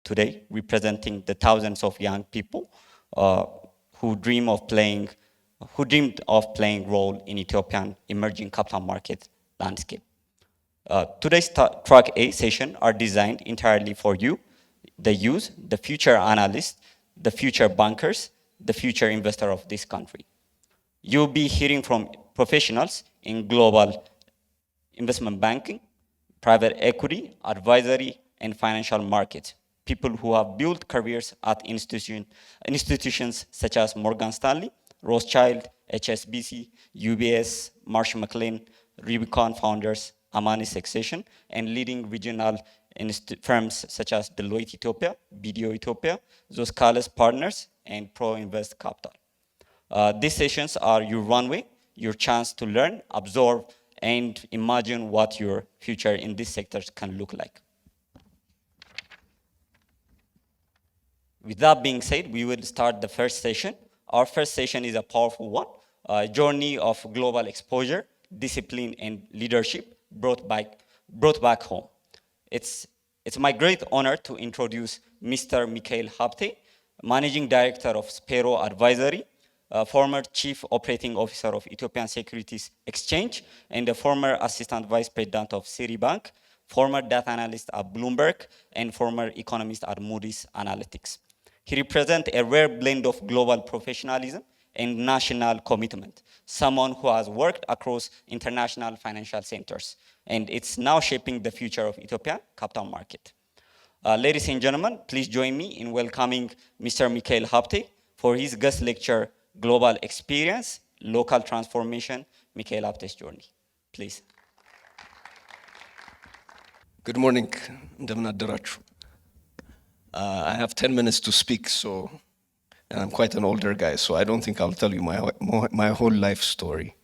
today, representing the thousands of young people who dreamed of playing role in Ethiopian emerging capital market landscape. Today's track A session are designed entirely for you, the youth, the future analysts, the future bankers, the future investor of this country. You'll be hearing from professionals in global investment banking, private equity, advisory, and financial markets. People who have built careers at institutions such as Morgan Stanley, Rothschild, HSBC, UBS, Marsh McLean, Rubicon founders, Amani Succession, and leading regional firms such as Deloitte Ethiopia, BDO Ethiopia, Zoskalis Partners, and ProInvest Capital. These sessions are your runway, your chance to learn, absorb, and imagine what your future in these sectors can look like. With that being said, we will start the first session. Our first session is a powerful one, a journey of global exposure, discipline, and leadership brought back home. It's my great honor to introduce Mr. Mikhail Habte, Managing Director of Spero Advisory, former Chief Operating Officer of Ethiopian Securities Exchange, and the former Assistant Vice President of Citibank, former data analyst at Bloomberg, and former economist at Moody's Analytics. He represents a rare blend of global professionalism and national commitment, someone who has worked across international financial centers, and it's now shaping the future of Ethiopian capital market. Ladies and gentlemen, please join me in welcoming Mr. Mikhail Habte for his guest lecture, Global Experience, Local Transformation, Mikhail Habte's Journey. Please. Good morning, እንደምን አደራችሁ. I have 10 minutes to speak, and I'm quite an older guy, so I don't think I'll tell you my whole life story.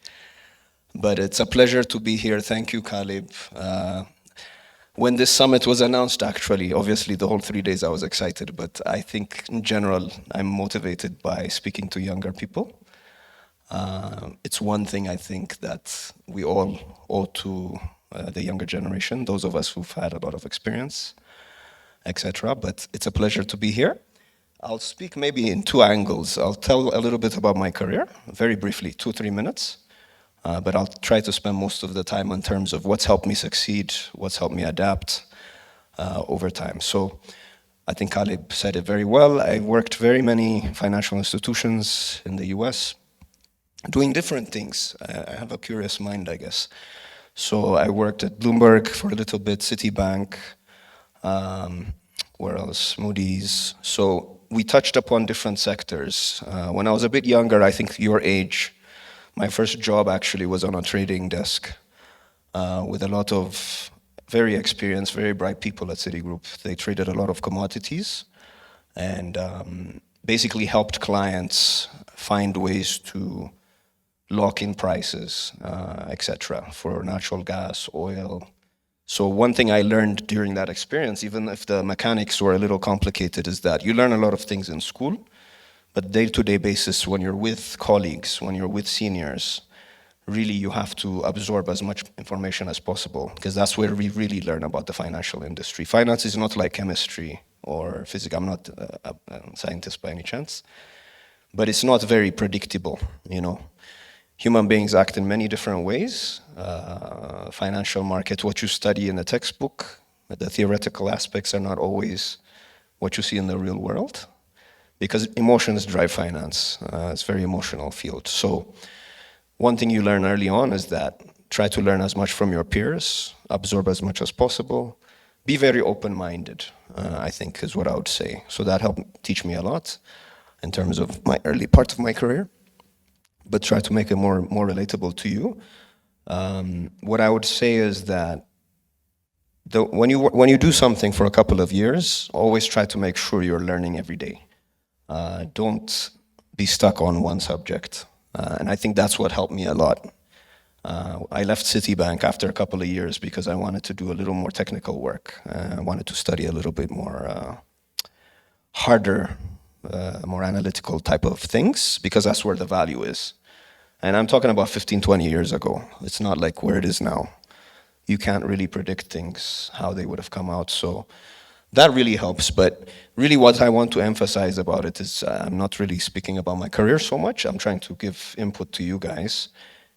But it's a pleasure to be here. Thank you, Caleb. When this summit was announced, actually, obviously the whole 3 days I was excited, but I think in general, I'm motivated by speaking to younger people. It's one thing I think that we all owe to the younger generation, those of us who've had a lot of experience, etc. But it's a pleasure to be here. I'll speak maybe in two angles. I'll tell a little bit about my career, very briefly, 2-3 minutes. But I'll try to spend most of the time in terms of what's helped me succeed, what's helped me adapt over time. So I think Caleb said it very well. I worked very many financial institutions in the US, doing different things. I have a curious mind, I guess. So I worked at Bloomberg for a little bit, Citibank, where else? Moody's. So we touched upon different sectors. When I was a bit younger, I think your age, my first job actually was on a trading desk with a lot of very experienced, very bright people at Citigroup. They traded a lot of commodities and basically helped clients find ways to lock in prices, etc., for natural gas, oil. So one thing I learned during that experience, even if the mechanics were a little complicated, is that you learn a lot of things in school, but day-to-day basis, when you're with colleagues, when you're with seniors, really you have to absorb as much information as possible, because that's where we really learn about the financial industry. Finance is not like chemistry or physics. I'm not a scientist by any chance, but it's not very predictable, you know. Human beings act in many different ways. Financial market, what you study in a textbook, the theoretical aspects are not always what you see in the real world, because emotions drive finance. It's a very emotional field. So one thing you learn early on is that try to learn as much from your peers, absorb as much as possible, be very open-minded, I think is what I would say. So that helped teach me a lot in terms of my early part of my career, but try to make it more relatable to you. What I would say is that when you do something for a couple of years, always try to make sure you're learning every day. Don't be stuck on one subject. And I think that's what helped me a lot. I left Citibank after a couple of years because I wanted to do a little more technical work. I wanted to study a little bit more harder, more analytical type of things, because that's where the value is. And I'm talking about 15, 20 years ago. It's not like where it is now. You can't really predict things, how they would have come out. So that really helps. But really what I want to emphasize about it is I'm not really speaking about my career so much. I'm trying to give input to you guys,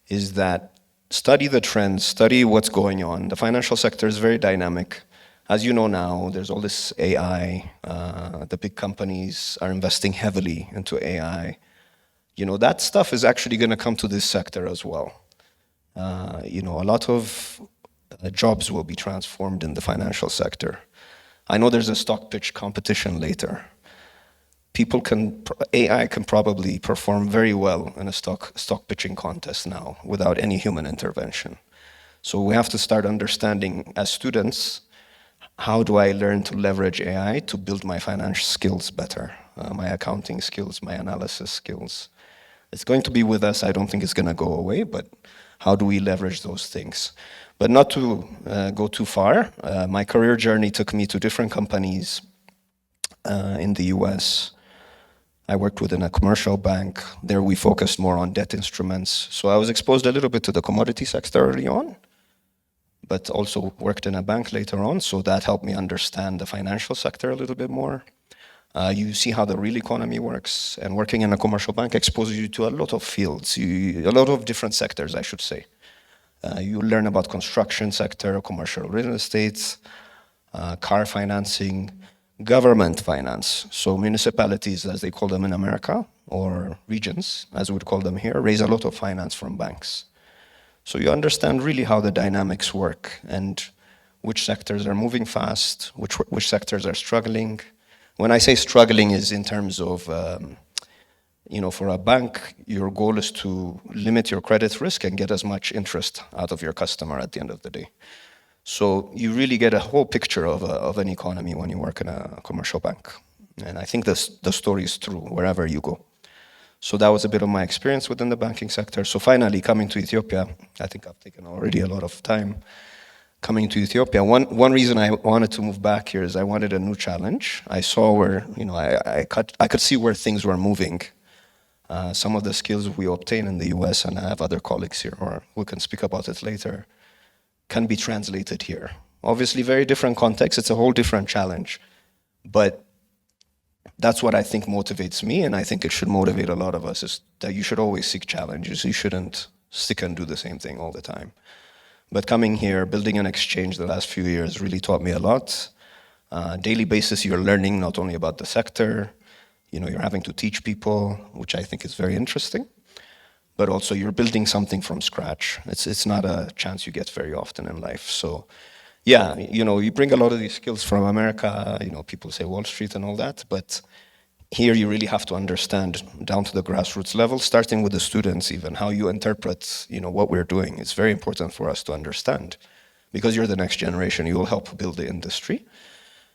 is that study the trends, study what's going on. The financial sector is very dynamic. As you know now, there's all this AI. The big companies are investing heavily into AI. You know, that stuff is actually going to come to this sector as well. You know, a lot of jobs will be transformed in the financial sector. I know there's a stock pitch competition later. AI can probably perform very well in a stock pitching contest now without any human intervention. So we have to start understanding as students, how do I learn to leverage AI to build my financial skills better, my accounting skills, my analysis skills. It's going to be with us. I don't think it's going to go away, but how do we leverage those things? But not to go too far, my career journey took me to different companies in the US. I worked within a commercial bank. There we focused more on debt instruments. So I was exposed a little bit to the commodity sector early on, but also worked in a bank later on. So that helped me understand the financial sector a little bit more. You see how the real economy works, and working in a commercial bank exposes you to a lot of fields, a lot of different sectors, I should say. You learn about construction sector, commercial real estate, car financing, government finance. So municipalities, as they call them in America, or regions, as we'd call them here, raise a lot of finance from banks. So you understand really how the dynamics work and which sectors are moving fast, which sectors are struggling. When I say struggling is in terms of, you know, for a bank, your goal is to limit your credit risk and get as much interest out of your customer at the end of the day. So you really get a whole picture of an economy when you work in a commercial bank. And I think the story is true wherever you go. So that was a bit of my experience within the banking sector. So finally, coming to Ethiopia, I think I've taken already a lot of time. Coming to Ethiopia, one reason I wanted to move back here is I wanted a new challenge. I saw where, you know, I could see where things were moving. Some of the skills we obtain in the US, and I have other colleagues here, or we can speak about it later, can be translated here. Obviously, very different context. It's a whole different challenge. But that's what I think motivates me, and I think it should motivate a lot of us, is that you should always seek challenges. You shouldn't stick and do the same thing all the time. But coming here, building an exchange the last few years really taught me a lot. Daily basis, you're learning not only about the sector, you know, you're having to teach people, which I think is very interesting, but also you're building something from scratch. It's not a chance you get very often in life. So yeah, you know, you bring a lot of these skills from America, you know, people say Wall Street and all that, but here you really have to understand down to the grassroots level, starting with the students even, how you interpret, you know, what we're doing. It's very important for us to understand, because you're the next generation, you will help build the industry.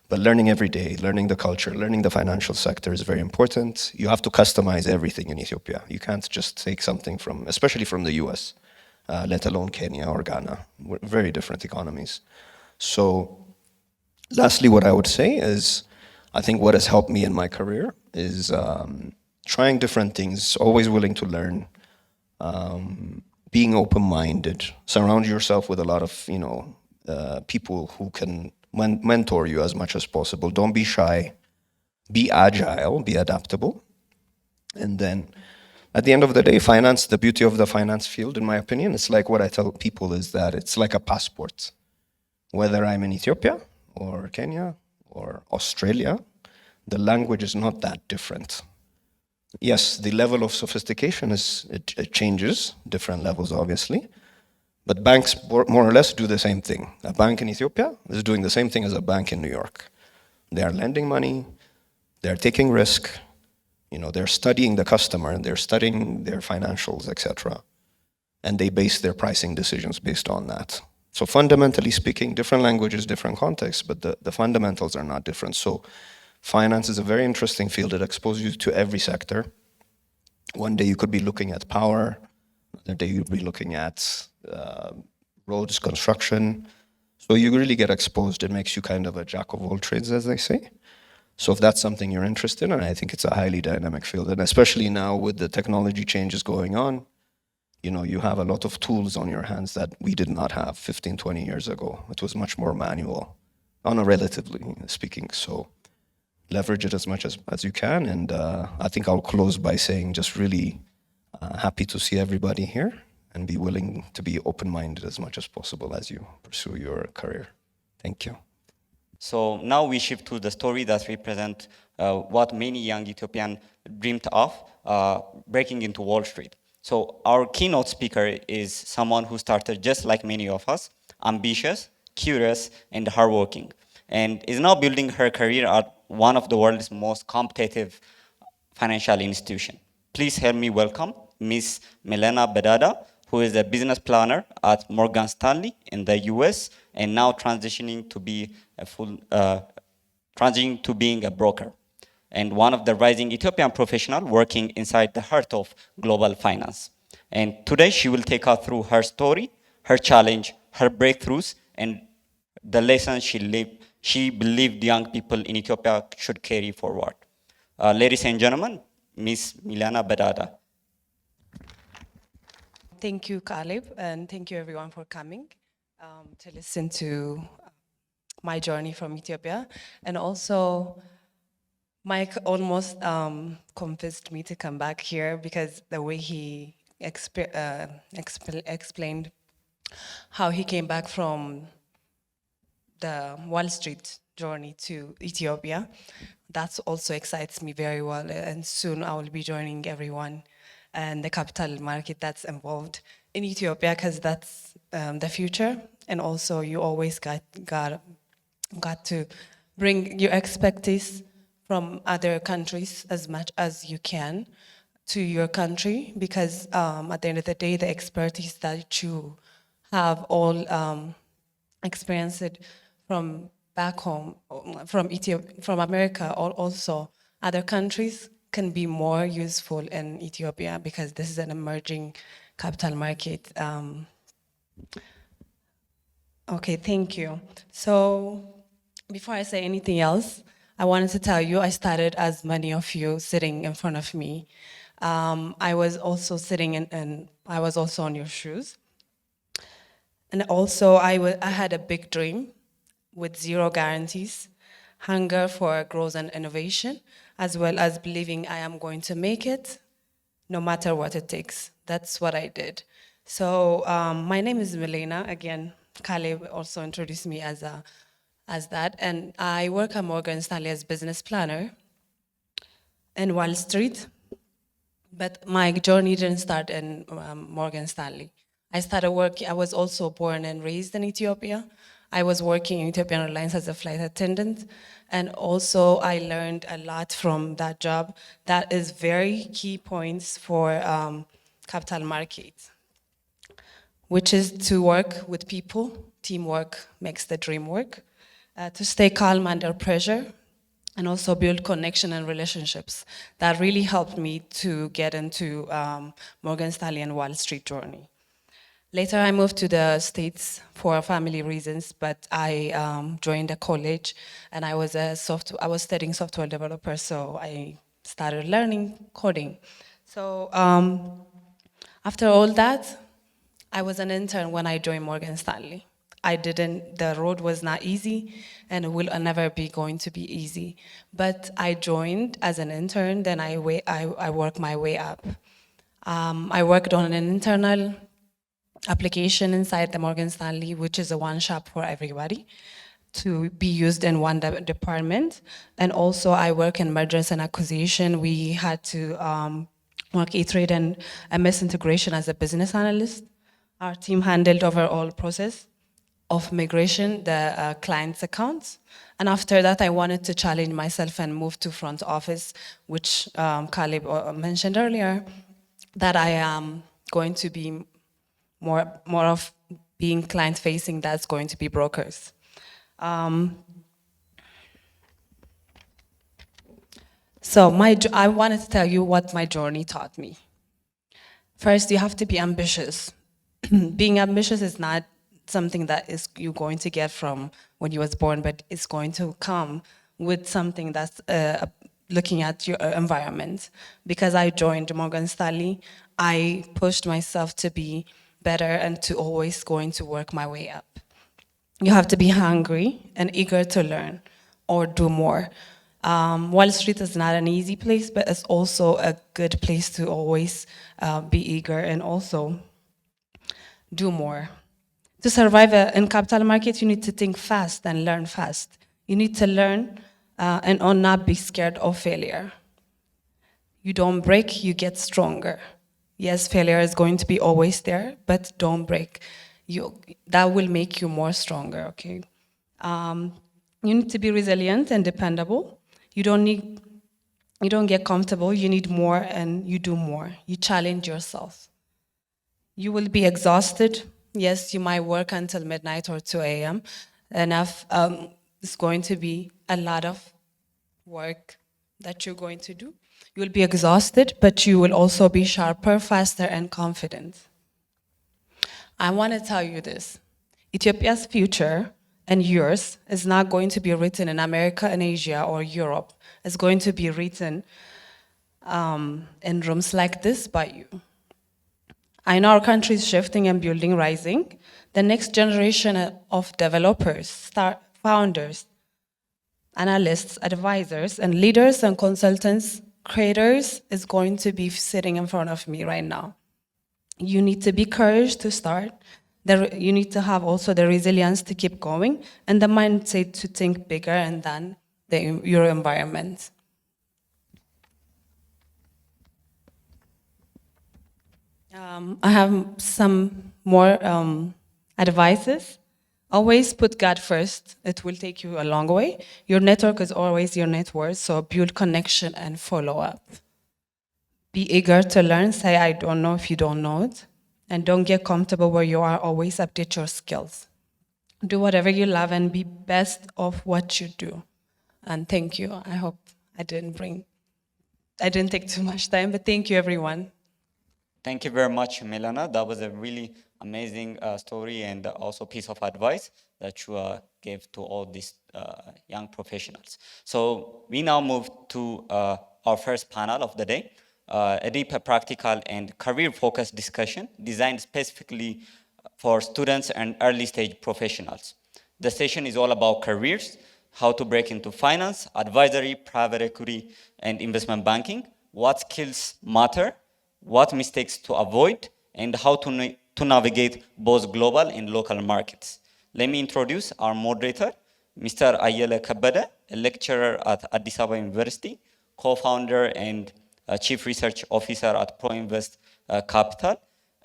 But learning every day, learning the culture, learning the financial sector is very important. You have to customize everything in Ethiopia. You can't just take something from, especially from the US, let alone Kenya or Ghana. We're very different economies. So lastly, what I would say is, I think what has helped me in my career is trying different things, always willing to learn, being open-minded, surround yourself with a lot of, you know, people who can mentor you as much as possible. Don't be shy, be agile, be adaptable. And then at the end of the day, finance, the beauty of the finance field, in my opinion, it's like what I tell people is that it's like a passport. Whether I'm in Ethiopia or Kenya or Australia, the language is not that different. Yes, the level of sophistication it changes, different levels obviously, but banks more or less do the same thing. A bank in Ethiopia is doing the same thing as a bank in New York. They are lending money, they're taking risk, you know, they're studying the customer, and they're studying their financials, etc. And they base their pricing decisions based on that. So fundamentally speaking, different languages, different contexts, but the fundamentals are not different. So finance is a very interesting field that exposes you to every sector. One day you could be looking at power, another day you'd be looking at roads, construction. So you really get exposed. It makes you kind of a jack of all trades, as they say. So if that's something you're interested in, I think it's a highly dynamic field. And especially now with the technology changes going on, you know, you have a lot of tools on your hands that we did not have 15, 20 years ago. It was much more manual. on a relatively speaking. So leverage it as much as you can. And I think I'll close by saying just really happy to see everybody here and be willing to be open-minded as much as possible as you pursue your career. Thank you. So now we shift to the story that represents what many young Ethiopians dreamed of, breaking into Wall Street. So our keynote speaker is someone who started just like many of us, ambitious, curious, and hardworking, and is now building her career at one of the world's most competitive financial institutions. Please help me welcome Ms. Millena Bedada, who is a business planner at Morgan Stanley in the US, and now transitioning to being a broker, and one of the rising Ethiopian professionals working inside the heart of global finance. And today she will take us through her story, her challenge, her breakthroughs, and the lessons she believed young people in Ethiopia should carry forward. Ladies and gentlemen, Ms. Millena Bedada. Thank you, Caleb, and thank you everyone for coming to listen to my journey from Ethiopia. And also, Mike almost convinced me to come back here because the way he explained how he came back from the Wall Street journey to Ethiopia, that also excites me very well. And soon I will be joining everyone and the capital market that's involved in Ethiopia, because that's the future. And also you always got to bring your expertise from other countries as much as you can to your country, because at the end of the day, the expertise that you have all experienced from back home, from Ethiopia, from America, or also other countries, can be more useful in Ethiopia because this is an emerging capital market. Okay, thank you. So before I say anything else, I wanted to tell you I started as many of you sitting in front of me. I was also sitting and I was also on your shoes. And also I had a big dream with zero guarantees, hunger for growth and innovation, as well as believing I am going to make it no matter what it takes. That's what I did. So my name is Millena. Again, Caleb also introduced me as that. And I work at Morgan Stanley as business planner in Wall Street. But my journey didn't start in Morgan Stanley. I started working, I was also born and raised in Ethiopia. I was working in Ethiopian Airlines as a flight attendant. And also I learned a lot from that job. That is very key points for capital markets, which is to work with people. Teamwork makes the dream work. To stay calm under pressure, and also build connection and relationships. That really helped me to get into Morgan Stanley and Wall Street journey. Later, I moved to the States for family reasons, but I joined a college, and I was studying software developer, so I started learning coding. So after all that, I was an intern when I joined Morgan Stanley. The road was not easy, and it will never be going to be easy. But I joined as an intern, then I worked my way up. I worked on an internal application inside the Morgan Stanley, which is a one-shop for everybody, to be used in one department. And also I work in mergers and acquisition. We had to work E-Trade and MS integration as a business analyst. Our team handled overall process of migration, the client's accounts. And after that, I wanted to challenge myself and move to front office, which Caleb mentioned earlier, that I am going to be more of being client-facing, that's going to be brokers. So I wanted to tell you what my journey taught me. First, you have to be ambitious. Being ambitious is not something that you're going to get from when you was born, but it's going to come with something that's looking at your environment. Because I joined Morgan Stanley, I pushed myself to be better and to always going to work my way up. You have to be hungry and eager to learn or do more. Wall Street is not an easy place, but it's also a good place to always be eager and also do more. To survive in capital market, you need to think fast and learn fast. You need to learn and not be scared of failure. You don't break, you get stronger. Yes, failure is going to be always there, but don't break. That will make you more stronger, okay? You need to be resilient and dependable. You don't get comfortable, you need more and you do more. You challenge yourself. You will be exhausted. Yes, you might work until midnight or 2 a.m. It's going to be a lot of work that you're going to do. You will be exhausted, but you will also be sharper, faster, and confident. I want to tell you this. Ethiopia's future and yours is not going to be written in America and Asia or Europe. It's going to be written in rooms like this by you. I know our country is shifting and building rising. The next generation of developers, founders, analysts, advisors, and leaders and consultants, creators is going to be sitting in front of me right now. You need to be courage to start. You need to have also the resilience to keep going and the mindset to think bigger than your environment. I have some more advices. Always put God first. It will take you a long way. Your network is always your net worth, so build connection and follow up. Be eager to learn. Say, I don't know if you don't know it. And don't get comfortable where you are. Always update your skills. Do whatever you love and be best of what you do. And thank you. I hope I didn't take too much time, but thank you, everyone. Thank you very much, Millena. That was a really amazing story and also piece of advice that you gave to all these young professionals. So we now move to our first panel of the day, a deeper practical and career-focused discussion designed specifically for students and early-stage professionals. The session is all about careers, how to break into finance, advisory, private equity, and investment banking, what skills matter, what mistakes to avoid, and how to navigate both global and local markets. Let me introduce our moderator, Mr. Ayele Kebede, a lecturer at Addis Ababa University, co-founder and chief research officer at ProInvest Capital,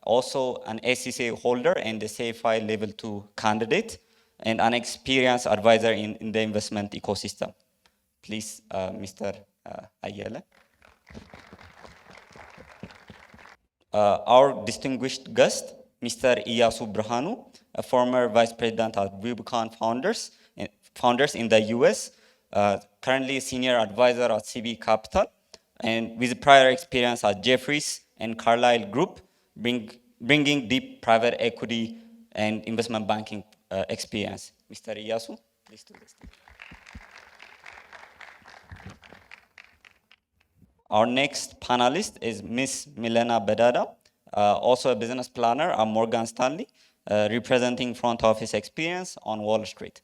also an ACCA holder and a CFI level 2 candidate, and an experienced advisor in the investment ecosystem. Please, Mr. Ayele. Our distinguished guest, Mr. Iyassu Berhanu, a former vice president at Rubicon founders in the US, currently a senior advisor at CB Capital, and with prior experience at Jefferies and Carlyle Group, bringing deep private equity and investment banking experience. Mr. Iyassu, please do this. Our next panelist is Ms. Millena Bedada, also a business planner at Morgan Stanley, representing front office experience on Wall Street.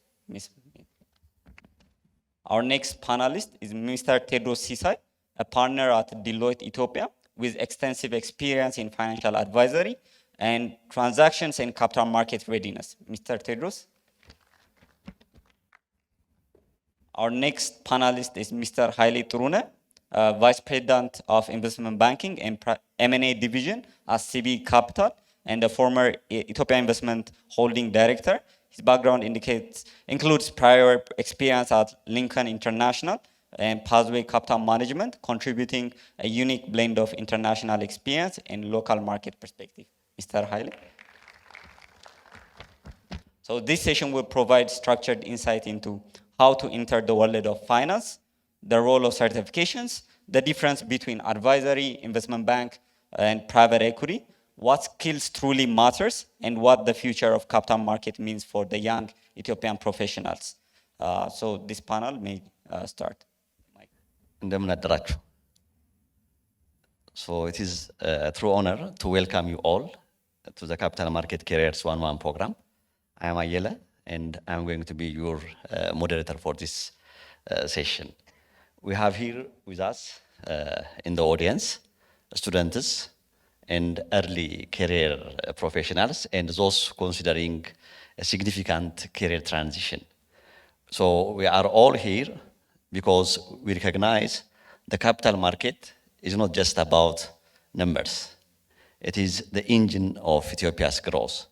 Our next panelist is Mr. Tewodros Sisay, a partner at Deloitte Ethiopia with extensive experience in financial advisory and transactions and capital market readiness. Mr. Tewodros. Our next panelist is Mr. Haile Tiruneh, Vice President of Investment Banking and M&A Division at CB Capital and a former Ethiopian Investment Holding Director. His background includes prior experience at Lincoln International and Pathway Capital Management, contributing a unique blend of international experience and local market perspective. Mr. Haile. So this session will provide structured insight into how to enter the world of finance, the role of certifications, the difference between advisory, investment bank, and private equity, what skills truly matters, and what the future of capital market means for the young Ethiopian professionals. So this panel may start. So it is a true honor to welcome you all to the Capital Market Careers 1-1 program. I am Ayele, and I'm going to be your moderator for this session. We have here with us in the audience students and early career professionals and those considering a significant career transition. So we are all here because we recognize the capital market is not just about numbers. It is the engine of Ethiopia's growth.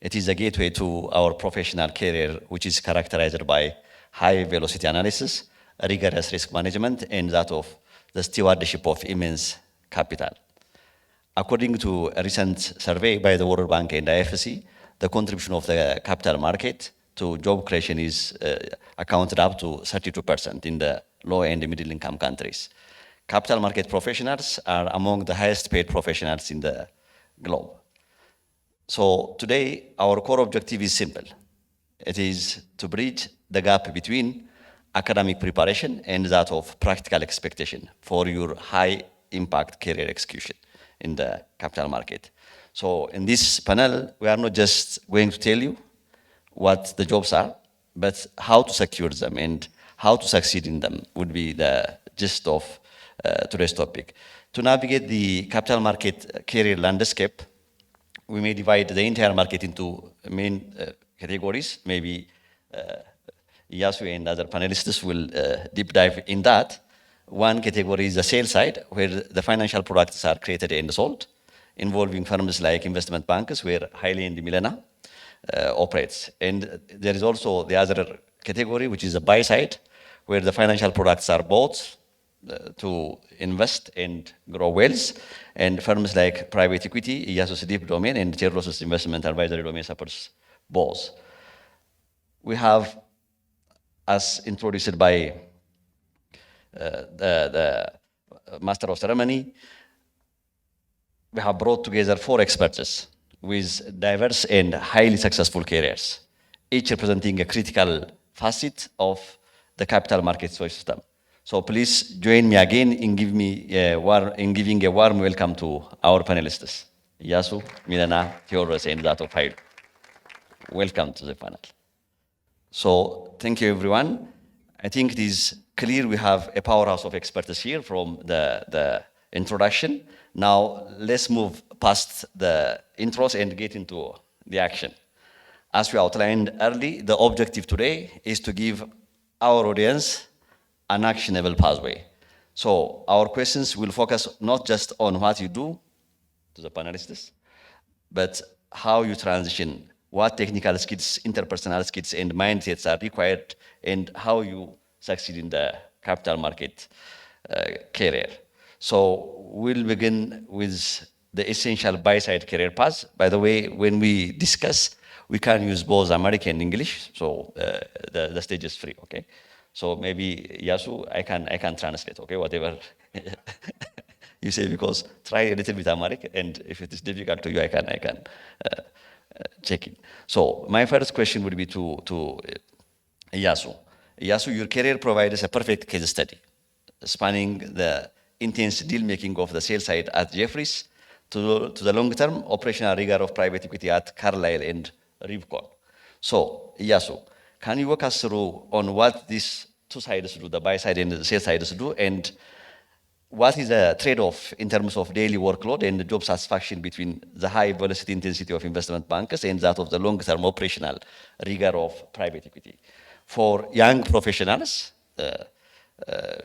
It is a gateway to our professional career, which is characterized by high velocity analysis, rigorous risk management, and that of the stewardship of immense capital. According to a recent survey by the World Bank and IFC, the contribution of the capital market to job creation is accounted up to 32% in the low and middle income countries. Capital market professionals are among the highest paid professionals in the globe. So today, our core objective is simple. It is to bridge the gap between academic preparation and that of practical expectation for your high impact career execution in the capital market. So in this panel, we are not just going to tell you what the jobs are, but how to secure them and how to succeed in them would be the gist of today's topic. To navigate the capital market career landscape, we may divide the entire market into main categories. Maybe Iyassu and other panelists will deep dive in that. One category is the sales side, where the financial products are created and sold, involving firms like investment banks, where Haile and Millena operates. And there is also the other category, which is the buy side, where the financial products are bought to invest and grow wealth, and firms like private equity, Iyassu's deep domain, and Tewodros' investment advisory domain supports both. We have, as introduced by the Master of Ceremony, we have brought together 4 experts with diverse and highly successful careers, each representing a critical facet of the capital market system. So please join me again in giving a warm welcome to our panelists, Iyassu, Millena, Tewodros, and that of Haile. Welcome to the panel. So thank you, everyone. I think it is clear we have a powerhouse of experts here from the introduction. Now let's move past the intros and get into the action. As we outlined early, the objective today is to give our audience an actionable pathway. So our questions will focus not just on what you do to the panelists, but how you transition, what technical skills, interpersonal skills, and mindsets are required, and how you succeed in the capital market career. So we'll begin with the essential buy-side career path. By the way, when we discuss, we can use both American and English, so the stage is free, okay? So maybe, Iyassu, I can translate, okay, whatever you say, because try a little bit American, and if it is difficult to you, I can check it. So my first question would be to Iyassu. Iyassu, your career provides a perfect case study, spanning the intense deal-making of the sales side at Jefferies to the long-term operational rigor of private equity at Carlyle and Rubicon. So, Iyassu, can you walk us through on what these two sides do, the buy side and the sales sides do, and what is the trade-off in terms of daily workload and the job satisfaction between the high velocity intensity of investment bankers and that of the long-term operational rigor of private equity? For young professionals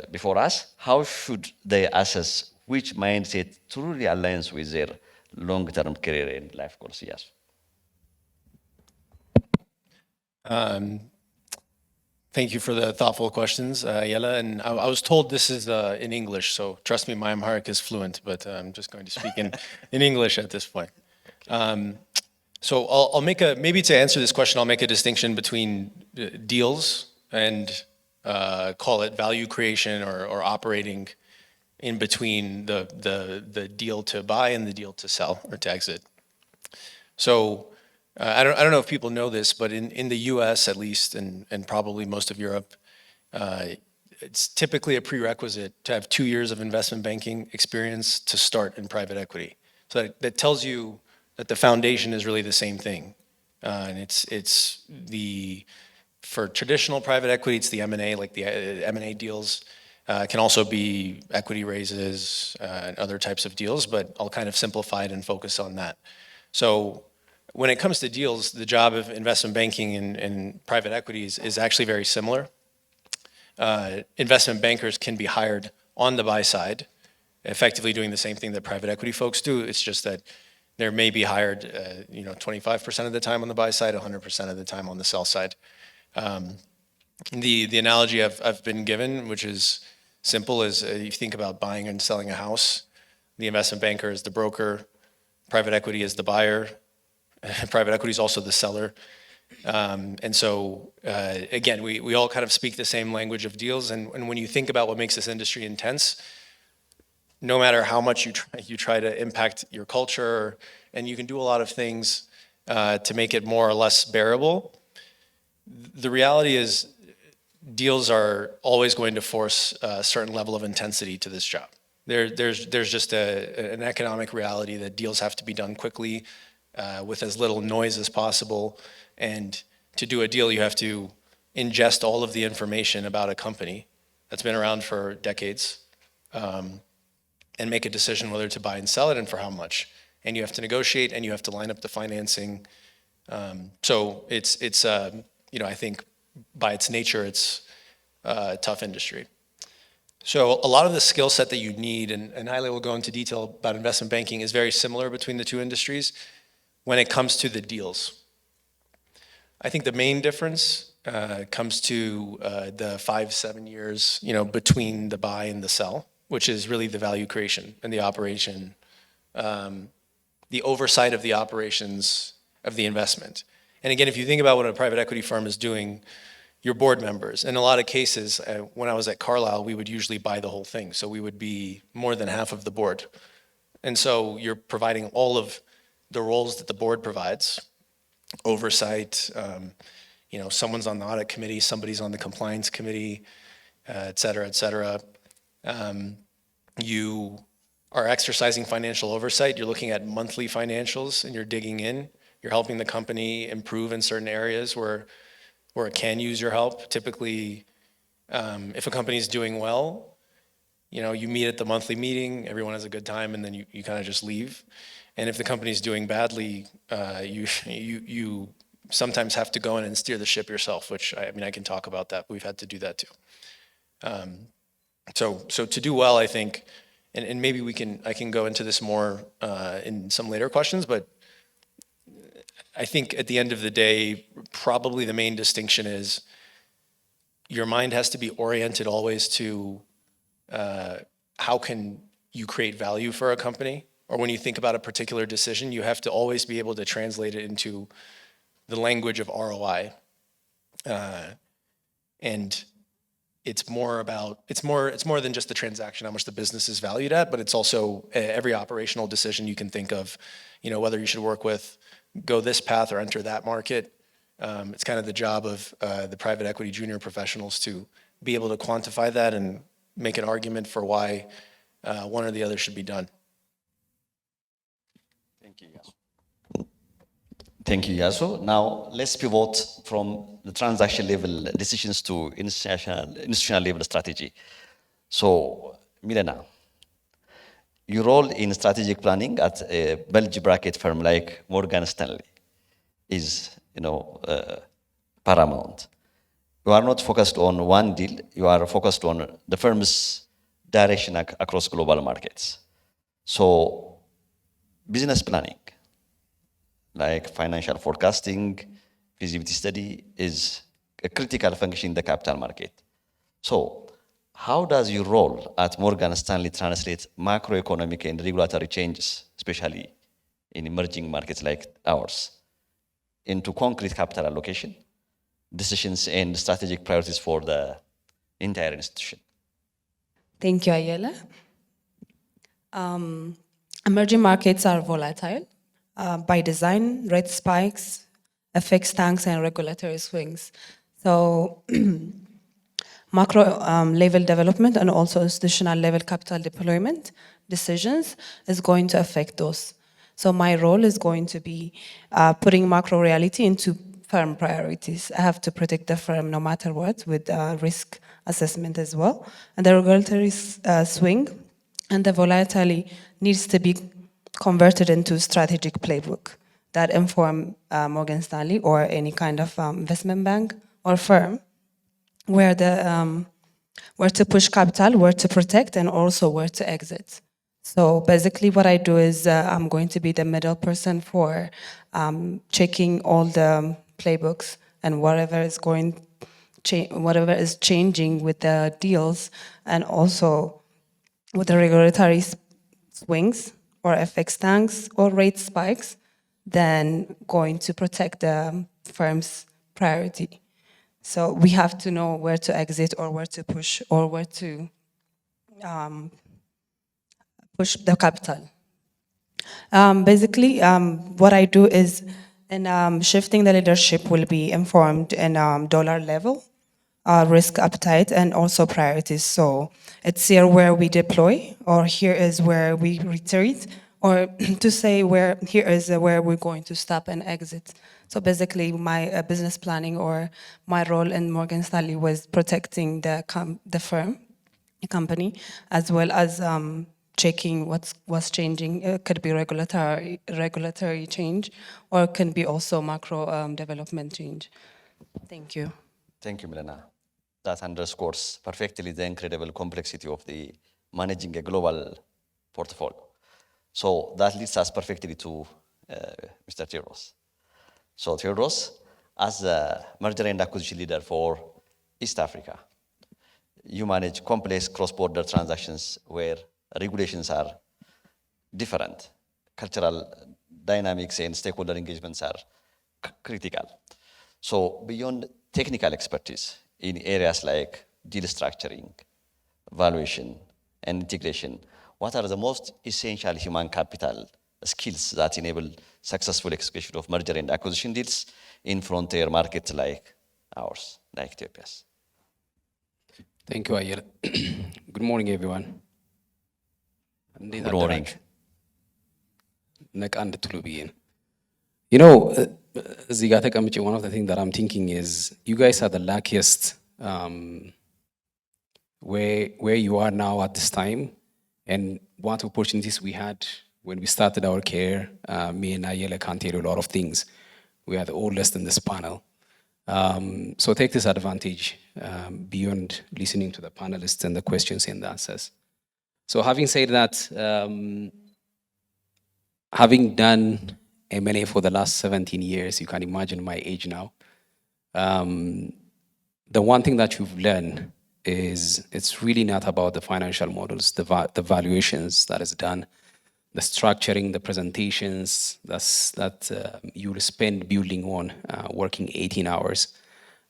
before us, how should they assess which mindset truly aligns with their long-term career and life goals? Yes. Thank you for the thoughtful questions, Ayele. And I was told this is in English, so trust me, my Amharic is fluent, but I'm just going to speak in English at this point. So I'll make maybe to answer this question, I'll make a distinction between deals and call it value creation or operating in between the deal to buy and the deal to sell or to exit. So I don't know if people know this, but in the US at least, and probably most of Europe, it's typically a prerequisite to have 2 years of investment banking experience to start in private equity. So that tells you that the foundation is really the same thing. And for traditional private equity, it's the M&A, like the M&A deals. It can also be equity raises and other types of deals, but I'll kind of simplify it and focus on that. So when it comes to deals, the job of investment banking and private equities is actually very similar. Investment bankers can be hired on the buy side, effectively doing the same thing that private equity folks do. It's just that they may be hired 25% of the time on the buy side, 100% of the time on the sell side. The analogy I've been given, which is simple, is if you think about buying and selling a house, the investment banker is the broker, private equity is the buyer, private equity is also the seller. And so, again, we all kind of speak the same language of deals. And when you think about what makes this industry intense, no matter how much you try to impact your culture, and you can do a lot of things to make it more or less bearable, the reality is deals are always going to force a certain level of intensity to this job. There's just an economic reality that deals have to be done quickly with as little noise as possible. And to do a deal, you have to ingest all of the information about a company that's been around for decades and make a decision whether to buy and sell it and for how much. And you have to negotiate and you have to line up the financing. So it's I think by its nature, it's a tough industry. So a lot of the skill set that you need, and Haile will go into detail about investment banking, is very similar between the two industries when it comes to the deals. I think the main difference comes to the 5-7 years, between the buy and the sell, which is really the value creation and the operation, the oversight of the operations of the investment. And again, if you think about what a private equity firm is doing, your board members, in a lot of cases, when I was at Carlyle, we would usually buy the whole thing. So we would be more than half of the board. And so you're providing all of the roles that the board provides, oversight, someone's on the audit committee, somebody's on the compliance committee, et cetera, et cetera. You are exercising financial oversight. You're looking at monthly financials and you're digging in. You're helping the company improve in certain areas where it can use your help. Typically, if a company is doing well, you meet at the monthly meeting, everyone has a good time, and then you kind of just leave. And if the company is doing badly, you sometimes have to go in and steer the ship yourself, which I can talk about that. We've had to do that too. So to do well, I think, and maybe I can go into this more in some later questions, but I think at the end of the day, probably the main distinction is your mind has to be oriented always to how can you create value for a company, or when you think about a particular decision, you have to always be able to translate it into the language of ROI. And it's more than just the transaction, how much the business is valued at, but it's also every operational decision you can think of, whether you should go this path or enter that market. It's kind of the job of the private equity junior professionals to be able to quantify that and make an argument for why one or the other should be done. Thank you, Iyassu. Thank you, Iyassu. Now, let's pivot from the transaction level decisions to institutional level strategy. So, Millena, your role in strategic planning at a bulge bracket firm like Morgan Stanley is, paramount. You are not focused on one deal, you are focused on the firm's direction across global markets. So, business planning, like financial forecasting, feasibility study, is a critical function in the capital market. So, how does your role at Morgan Stanley translate macroeconomic and regulatory changes, especially in emerging markets like ours, into concrete capital allocation, decisions, and strategic priorities for the entire institution? Thank you, Ayele. Emerging markets are volatile by design, rate spikes, FX tanks, and regulatory swings. So macro level development and also institutional level capital deployment decisions is going to affect those. So my role is going to be putting macro reality into firm priorities. I have to protect the firm no matter what, with risk assessment as well. And the regulatory swing and the volatility needs to be converted into strategic playbook that inform Morgan Stanley or any kind of investment bank or firm where to push capital, where to protect, and also where to exit. So basically what I do is I'm going to be the middle person for checking all the playbooks and whatever is changing with the deals, and also with the regulatory swings or FX tanks or rate spikes, then going to protect the firm's priority. So we have to know where to exit or where to push or where to push the capital. Basically, what I do is, in shifting the leadership will be informed in dollar level, risk appetite, and also priorities. So it's here where we deploy, or here is where we retreat, or to say here is where we're going to stop and exit. So basically, my business planning or my role in Morgan Stanley was protecting the firm, the company, as well as checking what's changing. It could be regulatory change, or it can be also macro development change. Thank you. Thank you, Millena. That underscores perfectly the incredible complexity of the managing a global portfolio. So that leads us perfectly to Mr. Tewodros. So Tewodros, as a merger and acquisition leader for East Africa, you manage complex cross-border transactions where regulations are different, cultural dynamics and stakeholder engagements are critical. So beyond technical expertise in areas like deal structuring, valuation, and integration, what are the most essential human capital skills that enable successful execution of merger and acquisition deals in frontier markets like ours, like Ethiopia's? Thank you, Ayele. Good morning, everyone. Good morning. You know, Zigateka, one of the things that I'm thinking is you guys are the luckiest where you are now at this time, and what opportunities we had when we started our career. Me and Ayele can tell you a lot of things. We are the oldest in this panel. So take this advantage beyond listening to the panelists and the questions and the answers. So having said that, having done M&A for the last 17 years, you can imagine my age now. The one thing that you've learned is it's really not about the financial models, the valuations that is done, the structuring, the presentations that you will spend building on, working 18 hours.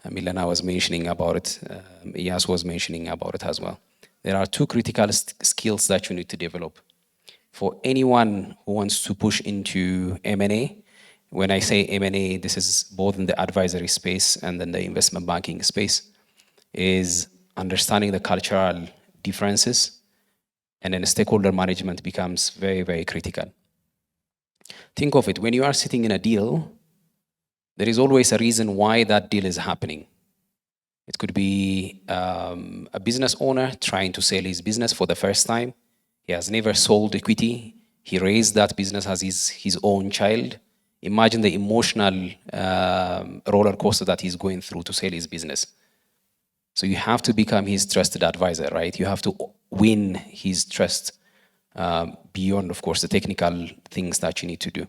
Millena was mentioning about it, Iyassu was mentioning about it as well. There are two critical skills that you need to develop. For anyone who wants to push into M&A, when I say M&A, this is both in the advisory space and then the investment banking space, is understanding the cultural differences, and then stakeholder management becomes very, very critical. Think of it, when you are sitting in a deal, there is always a reason why that deal is happening. It could be a business owner trying to sell his business for the first time. He has never sold equity. He raised that business as his own child. Imagine the emotional roller coaster that he's going through to sell his business. So you have to become his trusted advisor, right? You have to win his trust beyond, of course, the technical things that you need to do.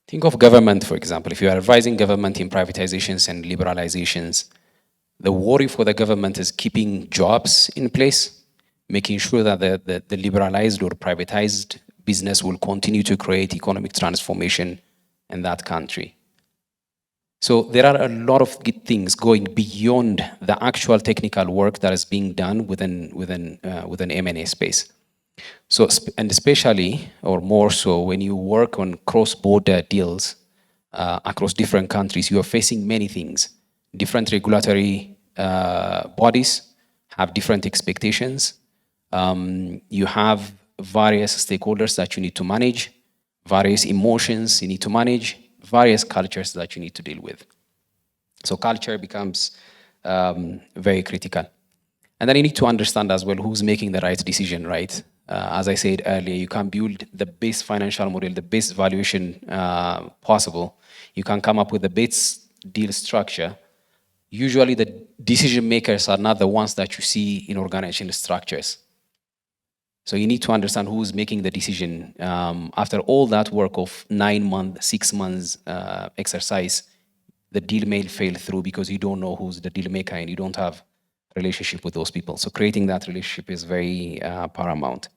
Think of government, for example. If you are advising government in privatizations and liberalizations, the worry for the government is keeping jobs in place, making sure that the liberalized or privatized business will continue to create economic transformation in that country. So there are a lot of good things going beyond the actual technical work that is being done within M&A space. So, and especially, or more so, when you work on cross-border deals across different countries, you are facing many things. Different regulatory bodies have different expectations. You have various stakeholders that you need to manage, various emotions you need to manage, various cultures that you need to deal with. So culture becomes very critical. And then you need to understand as well who's making the right decision, right? As I said earlier, you can build the best financial model, the best valuation possible. You can come up with the best deal structure. Usually the decision makers are not the ones that you see in organizational structures. So you need to understand who's making the decision. After all that work of 9 months, 6 months exercise, the deal may fail through because you don't know who's the deal maker and you don't have a relationship with those people. So creating that relationship is very paramount.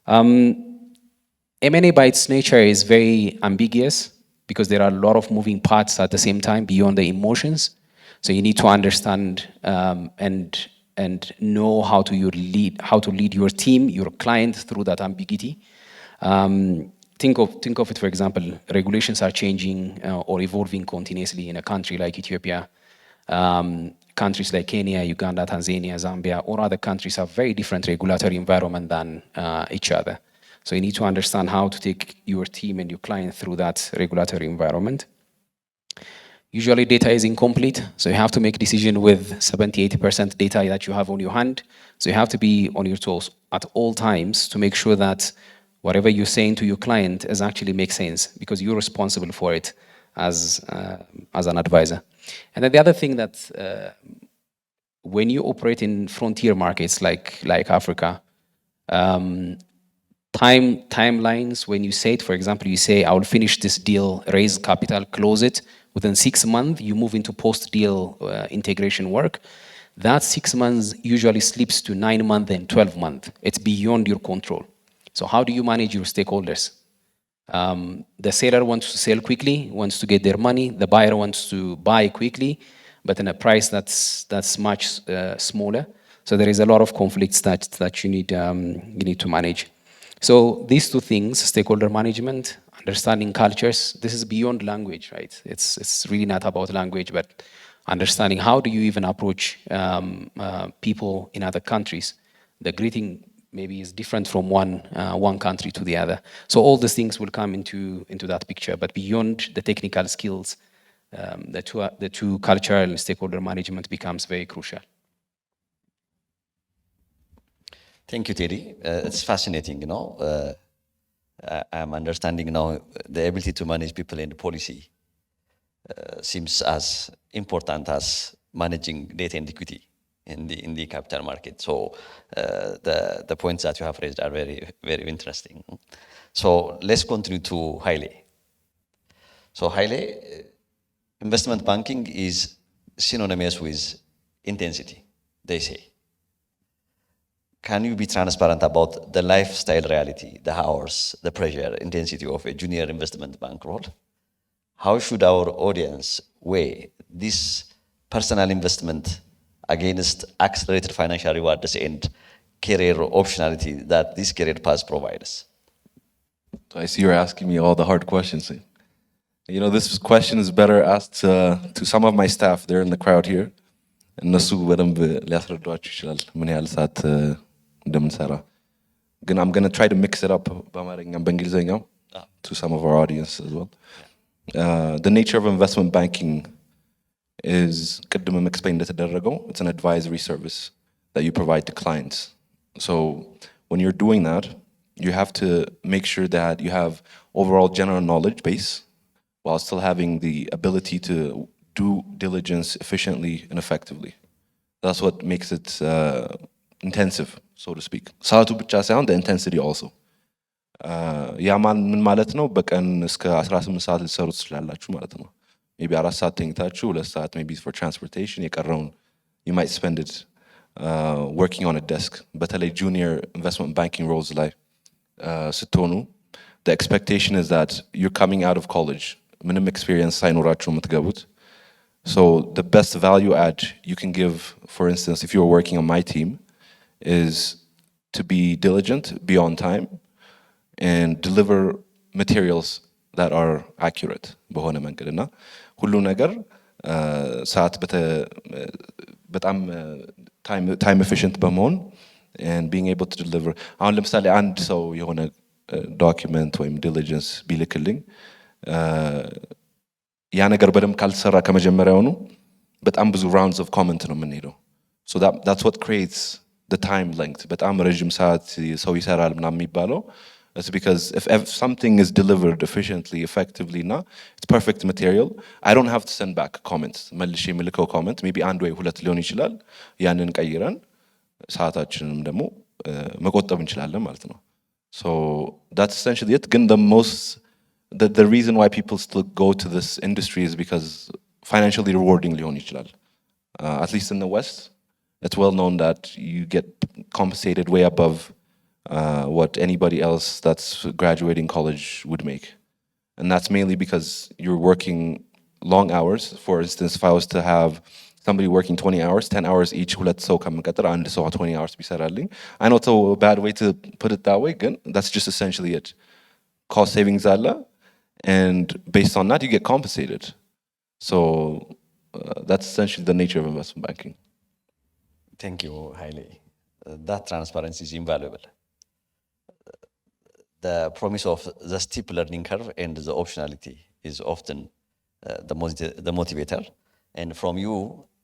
M&A by its nature is very ambiguous because there are a lot of moving parts at the same time beyond the emotions. So you need to understand and know how to lead your team, your client through that ambiguity. Think of it, for example, regulations are changing or evolving continuously in a country like Ethiopia. Countries like Kenya, Uganda, Tanzania, Zambia, or other countries have very different regulatory environment than each other. So you need to understand how to take your team and your client through that regulatory environment. Usually data is incomplete, so you have to make a decision with 70-80% data that you have on your hand. So you have to be on your toes at all times to make sure that whatever you're saying to your client is actually makes sense because you're responsible for it as an advisor. And then the other thing that when you operate in frontier markets like Africa, timelines, when you say it, for example, you say, I will finish this deal, raise capital, close it. Within 6 months, you move into post-deal integration work. That 6 months usually slips to 9 months and 12 months. It's beyond your control. So how do you manage your stakeholders? The seller wants to sell quickly, wants to get their money. The buyer wants to buy quickly, but in a price that's much smaller. So there is a lot of conflicts that you need to manage. So these two things, stakeholder management, understanding cultures, this is beyond language, right? It's really not about language, but understanding how do you even approach people in other countries. The greeting maybe is different from one country to the other. So all these things will come into that picture, but beyond the technical skills, the two cultural and stakeholder management becomes very crucial. Thank you, Teddy. It's fascinating, you know. I'm understanding now the ability to manage people and policy seems as important as managing data and equity in the capital market. So the points that you have raised are very, very interesting. So let's continue to Haile. So Haile, investment banking is synonymous with intensity, they say. Can you be transparent about the lifestyle reality, the hours, the pressure, intensity of a junior investment bank role? How should our audience weigh this personal investment against accelerated financial rewards and career optionality that this career path provides? So I see you're asking me all the hard questions. You know, this question is better asked to some of my staff. They're in the crowd here. እነሱ በደንብ ሊያስረዷችሁ ይችላል ምን ያህል ሰዓት እንደምንሰራ ግን I'm going to try to mix it up በአማርኛም በእንግሊዘኛው to some of our audience as well. The nature of investment banking is ቅድምም explained እንደተደረገው it's an advisory service that you provide to clients. So when you're doing that, you have to make sure that you have overall general knowledge base while still having the ability to do diligence efficiently and effectively. That's what makes it intensive, so to speak. ሰዓቱ ብቻ ሳይሆን the intensity also. ያ ምን ማለት ነው? በቀን እስከ 18 ሰዓት ልትሰሩ ትችላላችሁ ማለት ነው። maybe 4 ሰዓት ተኝታችሁ 2 ሰዓት maybe for transportation የቀረውን you might spend it working on a desk. በተለይ junior investment banking roles ላይ ስትሆኑ the expectation is that you're coming out of college. ምንም experience ሳይኖራችሁ የምትገቡት. So the best value add you can give, for instance, if you're working on my team, is to be diligent, be on time, and deliver materials that are accurate. በሆነ መንገድና ሁሉ ነገር ሰዓት በጣም time efficient በመሆን and being able to deliver. አሁን ለምሳሌ አንድ ሰው የሆነ ዶኪመንት ወይም ዲሊጀንስ ቢልክልኝ ያ ነገር በደንብ ካልተሰራ ከመጀመሪያውኑ በጣም ብዙ rounds of comment ነው የምንሄደው። So that's what creates the time length. በጣም ረጅም ሰዓት ሰው ይሰራል ምናምን የሚባለው it's because if something is delivered efficiently, effectively, it's perfect material, I don't have to send back comments. መልሼ የምልከው comment maybe አንድ ወይ ሁለት ሊሆን ይችላል። ያንን ቀይረን ሰዓታችንም ደግሞ መቆጠብ እንችላለን ማለት ነው። So that's essentially it. ግን the reason why people still go to this industry is because financially rewarding ሊሆን ይችላል. At least in the West, it's well known that you get compensated way above what anybody else that's graduating college would make. And that's mainly because you're working long hours. For instance, if I was to have somebody working 20 hours, 10 hours each, ሁለት ሰው ከምቀጥር አንድ ሰው 20 hours ቢሰራልኝ. I know it's a bad way to put it that way, ግን that's just essentially it. Cost savings አለ, and based on that you get compensated. So that's essentially the nature of investment banking. Thank you, Haile. That transparency is invaluable. The promise of the steep learning curve and the optionality is often the motivator. And from you,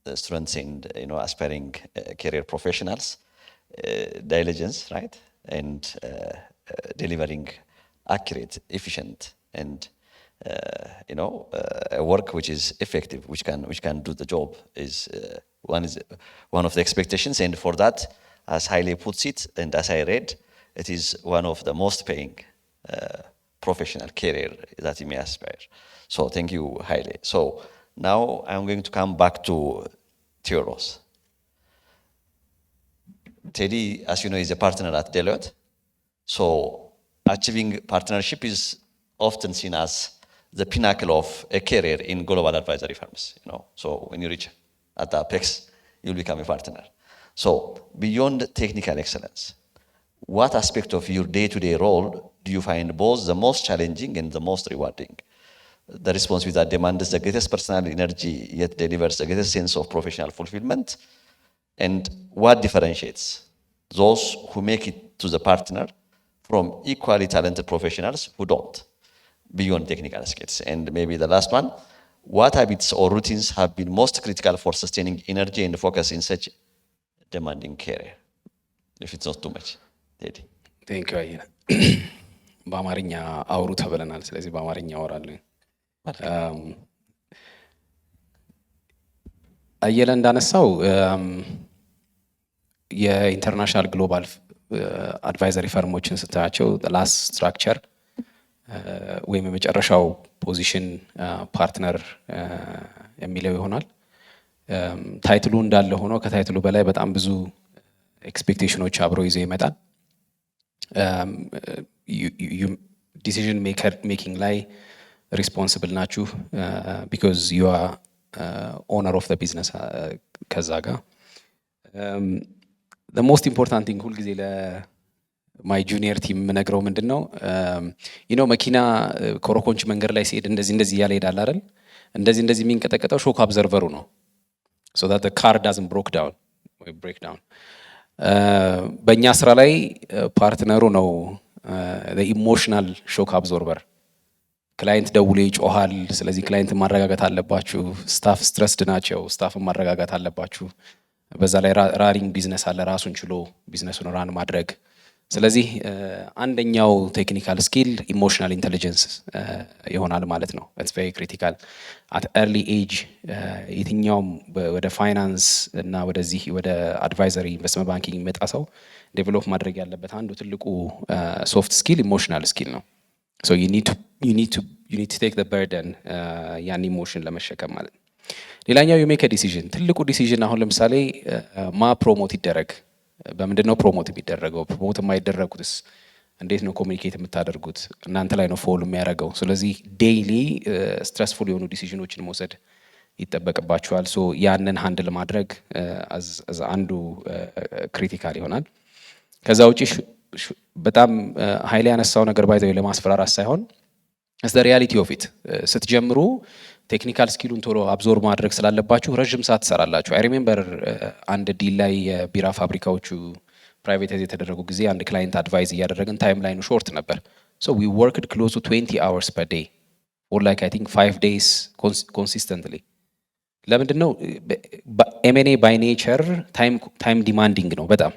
the students and aspiring career professionals, diligence, right, and delivering accurate, efficient, and work which is effective, which can do the job is one of the expectations. And for that, as Haile puts it, and as I read, it is one of the most paying professional career that you may aspire. So thank you, Haile. So now I'm going to come back to Tewodros. Teddy, as you know, is a partner at Deloitte. So achieving partnership is often seen as the pinnacle of a career in global advisory firms. So when you reach at the apex, you'll become a partner. So beyond technical excellence, what aspect of your day-to-day role do you find both the most challenging and the most rewarding? The responsibility that demands the greatest personal energy yet delivers the greatest sense of professional fulfillment? And what differentiates those who make it to the partner from equally talented professionals who don't, beyond technical skills? And maybe the last one, what habits or routines have been most critical for sustaining energy and focus in such demanding career? If it's not too much. Teddy. ቴንክ ዩ አየለ። በአማርኛ አውሩ ተብለናል። ስለዚህ በአማርኛ አወራለሁ። አየለ እንዳነሳው የኢንተርናሽናል ግሎባል አድቫይዘሪ ፈርሞችን ስታያቸው ላስት ስትራክቸር ወይም የመጨረሻው ፖዚሽን ፓርትነር የሚለው ይሆናል። ታይትሉ እንዳለ ሆኖ ከታይትሉ በላይ በጣም ብዙ ኤክስፔክቴሽኖች አብረው ይዘው ይመጣል። ዲሲዥን ሜኪንግ ላይ ሪስፖንስብል ናችሁ ቢኮዝ ዩ አር ኦነር ኦፍ ዘ ቢዝነስ። ከዛ ጋር the most important thing ሁልጊዜ ለማይ ጁኒየር ቲም የምነግረው ምንድን ነው መኪና ኮረኮንች መንገድ ላይ ሲሄድ እንደዚህ እያለ ይሄዳል አይደል? እንደዚህ የሚንቀጠቀጠው ሾክ አብዘርቨሩ ነው። so that the car doesn't break down በእኛ ስራ ላይ ፓርትነሩ ነው the emotional shock absorber። ክላይንት ደውሎ ይጮሃል። ስለዚህ ክላይንት ማረጋጋት አለባችሁ። ስታፍ ስትረስድ ናቸው። ስታፍን ማረጋጋት አለባችሁ። በዛ ላይ ራኒንግ ቢዝነስ አለ፣ ራሱን ችሎ ቢዝነሱን ራን ማድረግ። ስለዚህ አንደኛው ቴክኒካል ስኪል ኢሞሽናል ኢንቴሊጀንስ ይሆናል ማለት ነው። ኢትስ ቬሪ ክሪቲካል አት ኤርሊ ኤጅ። የትኛውም ወደ ፋይናንስ እና ወደዚህ ወደ አድቫይዘሪ ኢንቨስትመንት ባንኪንግ የሚመጣ ሰው ዴቨሎፕ ማድረግ ያለበት አንዱ ትልቁ ሶፍት ስኪል ኢሞሽናል ስኪል ነው። so you need to take the burden ያን ኢሞሽን ለመሸከም ማለት ነው። ሌላኛው you make a decision። ትልቁ ዲሲዥን አሁን ለምሳሌ ፕሮሞት ይደረግ። በምንድን ነው ፕሮሞት የሚደረገው? ፕሮሞት የማይደረጉትስ እንዴት ነው ኮሚኒኬት የምታደርጉት? እናንተ ላይ ነው ፎል የሚያደርገው። ስለዚህ ዴይሊ ስትረስፉል የሆኑ ዲሲዥኖችን መውሰድ ይጠበቅባችኋል። ሶ ያንን ሃንድል ማድረግ አንዱ ክሪቲካል ይሆናል። ከዛ ውጪ በጣም ኃይሌ ያነሳው ነገር ባይዘው ለማስፈራራት ሳይሆን as the reality of it ስትጀምሩ ቴክኒካል ስኪሉን ቶሎ አብዞርብ ማድረግ ስላለባችሁ ረጅም ሰዓት ትሰራላችሁ። አይ ሪሜምበር አንድ ዲል ላይ የቢራ ፋብሪካዎቹ ፕራይቬታይዝ የተደረጉ ጊዜ አንድ ክላይንት አድቫይዝ እያደረግን ታይም ላይኑ ሾርት ነበር። ሶ ዊ ወርክድ ክሎዝ ቱ 20 hours per day or like I think 5 days consistently። ለምንድን ነው M&A ባይ ኔቸር ታይም ዲማንዲንግ ነው በጣም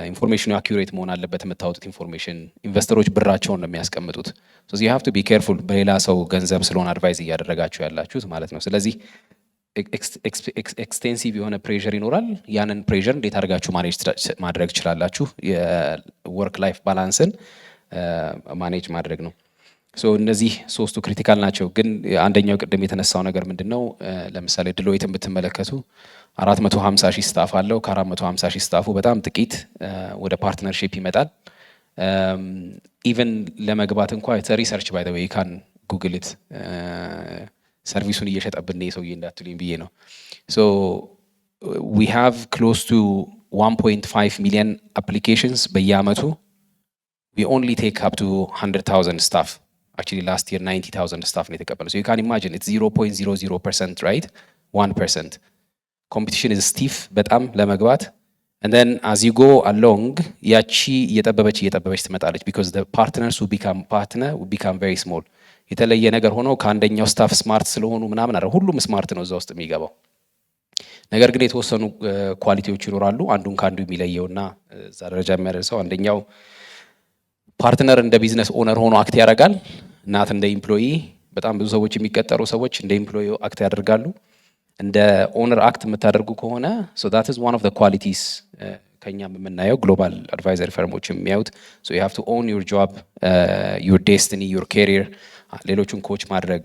ኢንፎርሜሽኑ አኪዩሬት መሆን አለበት። የምታወጡት ኢንፎርሜሽን ኢንቨስተሮች ብራቸውን ነው የሚያስቀምጡት። ሶ you have to be careful በሌላ ሰው ገንዘብ ስለሆነ አድቫይዝ እያደረጋችሁ ያላችሁት ማለት ነው። ስለዚህ ኤክስቴንሲቭ የሆነ ፕሬዠር ይኖራል። ያንን ፕሬዠር እንዴት አድርጋችሁ ማኔጅ ማድረግ ትችላላችሁ? የወርክ ላይፍ ባላንስን ማኔጅ ማድረግ ነው። ሶ እነዚህ ሶስቱ ክሪቲካል ናቸው። ግን አንደኛው ቅድም የተነሳው ነገር ምንድነው? ለምሳሌ ድሎይትን ብትመለከቱ 450 ሺህ ስታፍ አለው። ከ450 ሺህ ስታፉ በጣም ጥቂት ወደ ፓርትነርሺፕ ይመጣል። ኢቨን ለመግባት እንኳ ሪሰርች ባይ ዘ ዌይ ካን ጉግል ኢት ሰርቪሱን እየሸጠብን ነው ሰውዬ እንዳትሉኝ ብዬ ነው። ሶ ዊ ሃቭ ክሎዝ ቱ 1.5 ሚሊዮን አፕሊኬሽንስ በየአመቱ we only take up to 100,000 staff. Actually last year 90,000 staff ነው የተቀበለው። So you can imagine it's 0.00%, right? 1%. Competition is stiff በጣም ለመግባት and then as you go along ያቺ እየጠበበች ትመጣለች because the partners who become partner will become very small። የተለየ ነገር ሆኖ ከአንደኛው ስታፍ ስማርት ስለሆኑ ምናምን አይደል፣ ሁሉም ስማርት ነው እዛ ውስጥ የሚገባው። ነገር ግን የተወሰኑ ኳሊቲዎች ይኖራሉ አንዱን ካንዱ የሚለየውና እዛ ደረጃ የሚያደርሰው አንደኛው ፓርትነር እንደ ቢዝነስ ኦነር ሆኖ አክት ያደርጋል፣ ናት እንደ ኢምፕሎይ። በጣም ብዙ ሰዎች የሚቀጠሩ ሰዎች እንደ ኢምፕሎይ አክት ያደርጋሉ። እንደ ኦነር አክት የምታደርጉ ከሆነ so that is one of the qualities ከኛም የምናየው ግሎባል አድቫይዘሪ ፈርሞች የሚያዩት። so you have to own your job, your destiny, your career። ሌሎቹን ኮች ማድረግ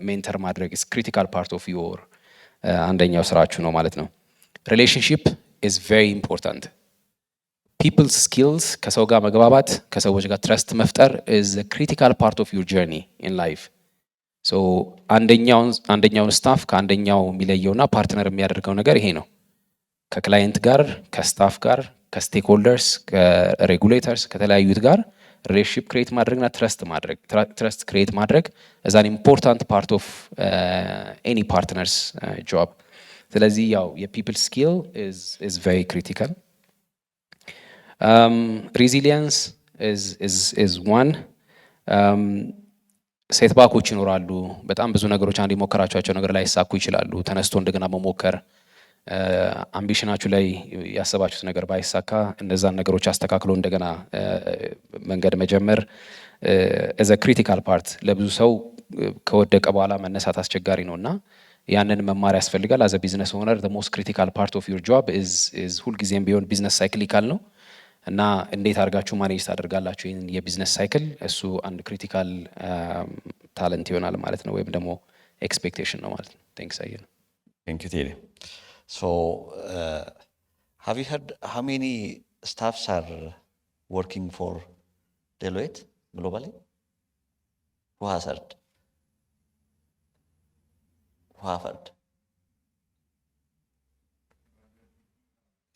ሜንተር ማድረግ is critical part of your አንደኛው ስራችሁ ነው ማለት ነው። relationship is very important. people's skills ከሰው ጋር መግባባት ከሰዎች ጋር ትረስት መፍጠር is a critical part of your journey in life. so አንደኛውን ስታፍ ከአንደኛው የሚለየውና ፓርትነር የሚያደርገው ነገር ይሄ ነው። ከክላይንት ጋር ከስታፍ ጋር ከስቴክሆልደርስ ከሬጉሌተርስ ከተለያዩት ጋር ሪሌሽንሺፕ ክሬት ማድረግና ትረስት ክሬት ማድረግ is an important part of any partner's job። ስለዚህ ያው የፒፕል ስኪል is very critical. Resilience is one. ሴትባኮች ይኖራሉ። በጣም ብዙ ነገሮች አንድ የሞከራቸው ነገር ላይ ይሳኩ ይችላሉ። ተነስቶ እንደገና መሞከር አምቢሽናችሁ ላይ ያሰባችሁት ነገር ባይሳካ እነዛን ነገሮች አስተካክሎ እንደገና መንገድ መጀመር as a critical part ለብዙ ሰው ከወደቀ በኋላ መነሳት አስቸጋሪ ነውና ያንን መማር ያስፈልጋል። as a business owner the most critical part of your job is ሁልጊዜም ቢሆን ቢዝነስ ሳይክሊካል ነው እና እንዴት አድርጋችሁ ማኔጅ ታደርጋላችሁ ይሄን የቢዝነስ ሳይክል እሱ አንድ ክሪቲካል ታለንት ይሆናል ማለት ነው ወይም ደግሞ ኤክስፔክቴሽን ነው ማለት ነው። ቴንክስ አየለ። Thank you, Thierry. So, have you heard how many staffs are working for Deloitte globally? Who has heard? Who have heard?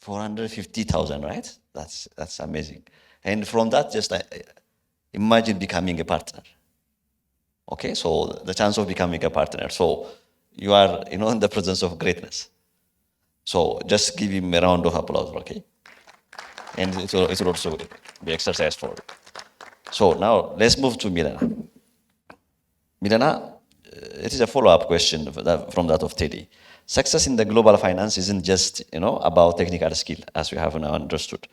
450,000, right? That's amazing. And from that, just imagine becoming a partner. Okay, so the chance of becoming a partner. So you are, in the presence of greatness. So just give him a round of applause, okay? And it will also be exercise for it. So now let's move to Millena. Millena, it is a follow-up question from that of Teddy. Success in the global finance isn't just, about technical skill, as we have now understood.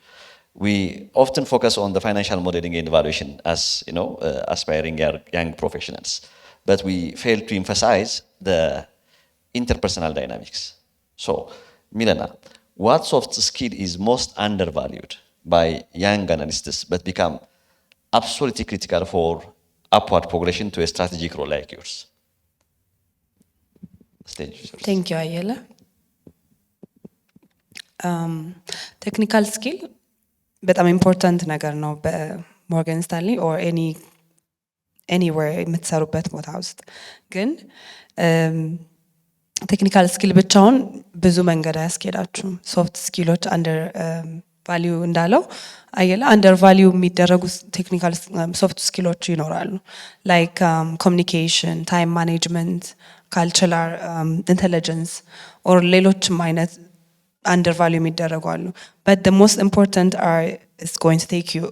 We often focus on the financial modeling and valuation as, aspiring young professionals. But we fail to emphasize the interpersonal dynamics. So, Millena, what soft skill is most undervalued by young analysts but become absolutely critical for upward progression to a strategic role like yours? Stage yours. Thank you, Ayele. Technical skill በጣም ኢምፖርታንት ነገር ነው በሞርጋን ስታንሊ ኦር ኤኒዌር የምትሰሩበት ቦታ ውስጥ። ግን ቴክኒካል ስኪል ብቻውን ብዙ መንገድ አያስኬዳችሁም። ሶፍት ስኪሎች አንደር ቫሊዩ እንዳለው አየለ አንደር ቫሊዩ የሚደረጉ ቴክኒካል ሶፍት ስኪሎች ይኖራሉ። ላይክ ኮሚኒኬሽን፣ ታይም ማኔጅመንት፣ ካልቸራል ኢንቴሊጀንስ ኦር ሌሎችም አይነት undervalue የሚደረጉ አሉ። But the most important is going to take you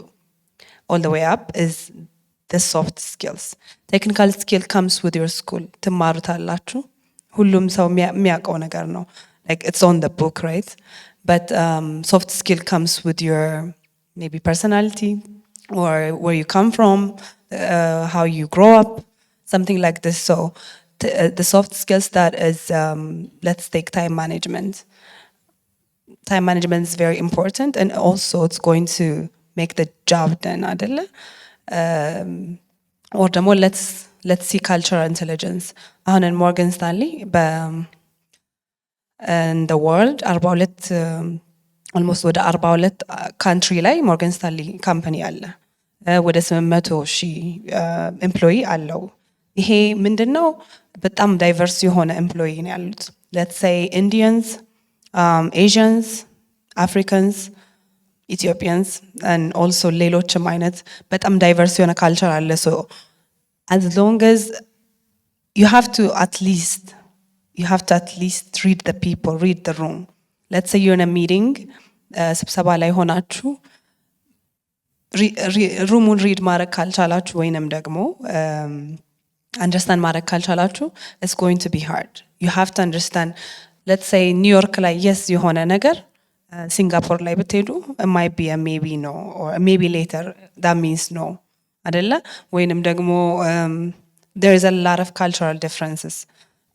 all the way up is the soft skills. Technical skill comes with your school. ትማሩታላችሁ። ሁሉም ሰው የሚያውቀው ነገር ነው. Like it's on the book, right? But soft skill comes with your maybe personality or where you come from, how you grow up, something like this. So the soft skills that is, let's take time management. Time management is very important, and also it's going to make the job done, አይደለ? Or ደግሞ let's see cultural intelligence. አሁን in Morgan Stanley in the world 42 almost ወደ 42 country ላይ Morgan Stanley company አለ። ወደ 800,000 employee አለው። ይሄ ምንድነው? በጣም ዳይቨርስ የሆነ employee ነው ያሉት። Let's say Indians, Asians, Africans, Ethiopians, and also ሌሎችም አይነት በጣም ዳይቨርስ የሆነ culture አለ። So as long as you have to at least read the people, read the room. Let's say you're in a meeting, ስብሰባ ላይ ሆናችሁ ሩሙን ሪድ ማድረግ ካልቻላችሁ ወይንም ደግሞ understand ማድረግ ካልቻላችሁ it's going to be hard. You have to understand. Let's say ኒውዮርክ ላይ yes የሆነ ነገር ሲንጋፖር ላይ ብትሄዱ it might be a maybe no or a maybe later that means no. አይደለ? ወይንም ደግሞ there is a lot of cultural differences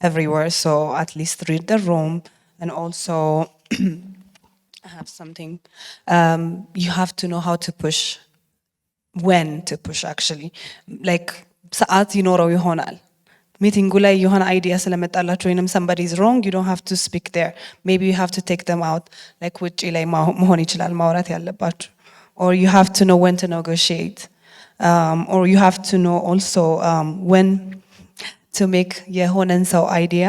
everywhere, so at least read the room. And also I have something, you have to know how to push, when to push actually. Like ሰዓት ይኖረው ይሆናል ሚቲንጉ ላይ የሆነ አይዲያ ስለመጣላችሁ ወይንም somebody is wrong, you don't have to speak there. Maybe you have to take them out, like ውጪ ላይ መሆን ይችላል ማውራት ያለባችሁ. Or you have to know when to negotiate. Or you have to know also when to make የሆነን ሰው አይዲያ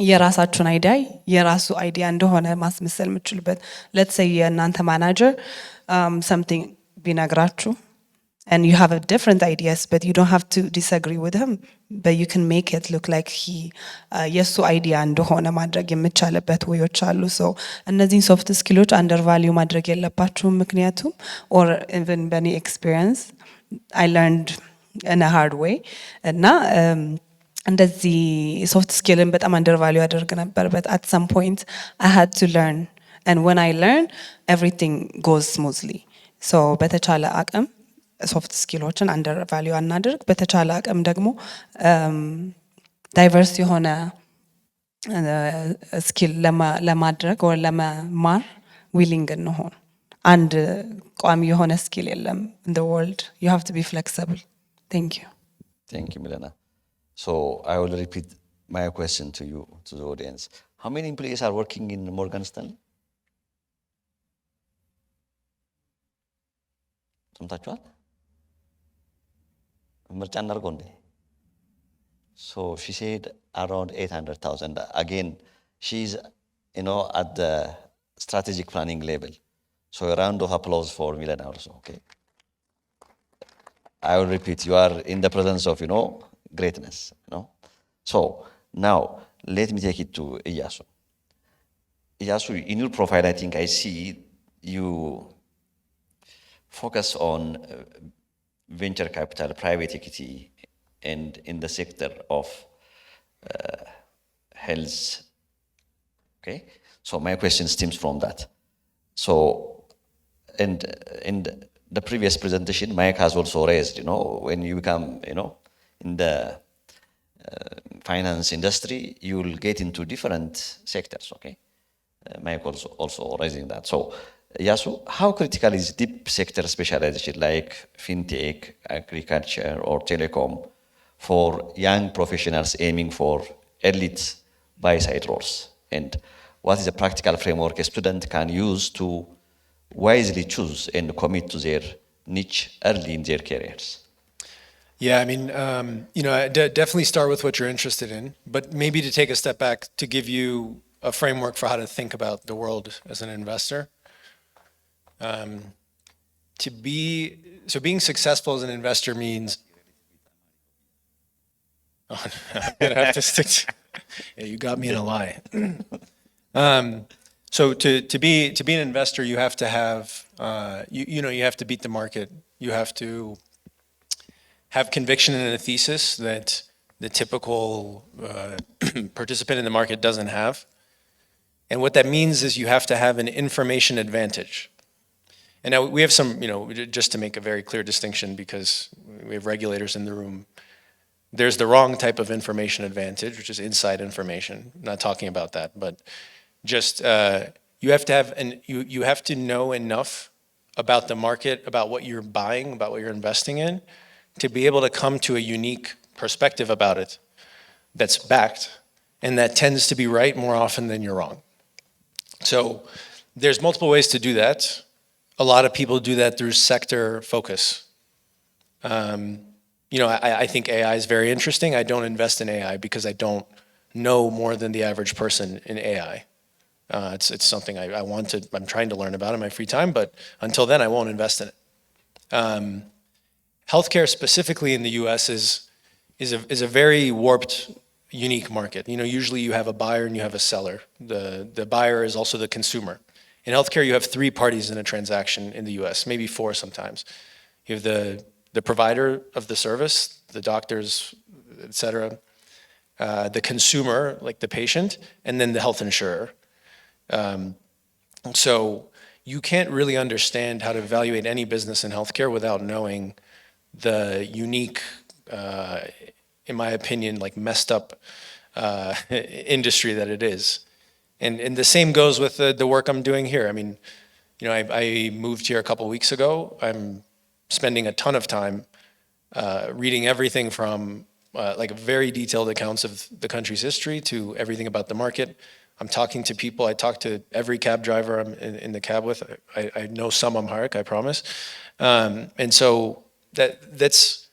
የራሳችሁን አይዲያ የራሱ አይዲያ እንደሆነ ማስመሰል የምትችሉበት። let's say የእናንተ ማናጀር something ቢነግራችሁ and you have a different ideas, but you don't have to disagree with him, but you can make it look like he የሱ አይዲያ እንደሆነ ማድረግ የምቻለበት ወዮች አሉ። so እነዚህን ሶፍት ስኪሎች አንደርቫልዩ ማድረግ የለባችሁም። ምክንያቱም or even በኔ experience I learned in a hard way እና እንደዚህ ሶፍት ስኪልን በጣም አንደርቫልዩ አደርግ ነበር, but at some point I had to learn, and when I learn everything goes smoothly. so በተቻለ አቅም ሶፍት ስኪሎችን አንደርቫልዩ አናደርግ። በተቻለ አቅም ደግሞ ዳይቨርስ የሆነ ስኪል ለማድረግ ወይ ለመማር ዊሊንግ እንሆን። አንድ ቋሚ የሆነ ስኪል የለም in the world. You have to be flexible. Thank you. Thank you, Millena. So I will repeat my question to you, to the audience. How many employees are working in Morgan Stanley? ሰምታችኋል? ምርጫ እናድርገው እንዴ? So she said around 800,000. Again, she's, at the strategic planning level. So a round of applause for Millena also, okay? I will repeat, you are in the presence of, greatness, So now, let me take it to Iyassu. Iyassu, in your profile, I think I see you focus on venture capital, private equity, and in the sector of health. Okay, so my question stems from that. So, and the previous presentation, Mike has also raised, when you become, in the finance industry, you will get into different sectors. Okay, Mike also raising that. So, Iyassu, how critical is deep sector specialization like fintech, agriculture, or telecom for young professionals aiming for elite buy-side roles? And what is a practical framework a student can use to wisely choose and commit to their niche early in their careers? Yeah, I mean, definitely start with what you're interested in, but maybe to take a step back to give you a framework for how to think about the world as an investor. Being successful as an investor means I'm gonna have to stick to, yeah, you got me in a lie. So to be an investor, you have to have you have to beat the market. You have to have conviction in a thesis that the typical participant in the market doesn't have. And what that means is you have to have an information advantage. And now we have some, just to make a very clear distinction, because we have regulators in the room, there's the wrong type of information advantage, which is inside information. I'm not talking about that, but just you have to have you have to know enough about the market, about what you're buying, about what you're investing in, to be able to come to a unique perspective about it that's backed, and that tends to be right more often than you're wrong. So there's multiple ways to do that. A lot of people do that through sector focus. I think AI is very interesting. I don't invest in AI because I don't know more than the average person in AI. It's something I'm trying to learn about in my free time, but until then I won't invest in it. Healthcare specifically in the US is a very warped, unique market. Usually you have a buyer and you have a seller. The buyer is also the consumer. In healthcare, you have three parties in a transaction in the US, maybe four sometimes. You have the provider of the service, the doctors, et cetera, the consumer, like the patient, and then the health insurer. So you can't really understand how to evaluate any business in healthcare without knowing the unique, in my opinion, like messed up industry that it is. And the same goes with the work I'm doing here. I mean, I moved here a couple weeks ago. I'm spending a ton of time reading everything from like very detailed accounts of the country's history to everything about the market. I'm talking to people. I talk to every cab driver I'm in the cab with. I know some Amharic, I promise. And so that's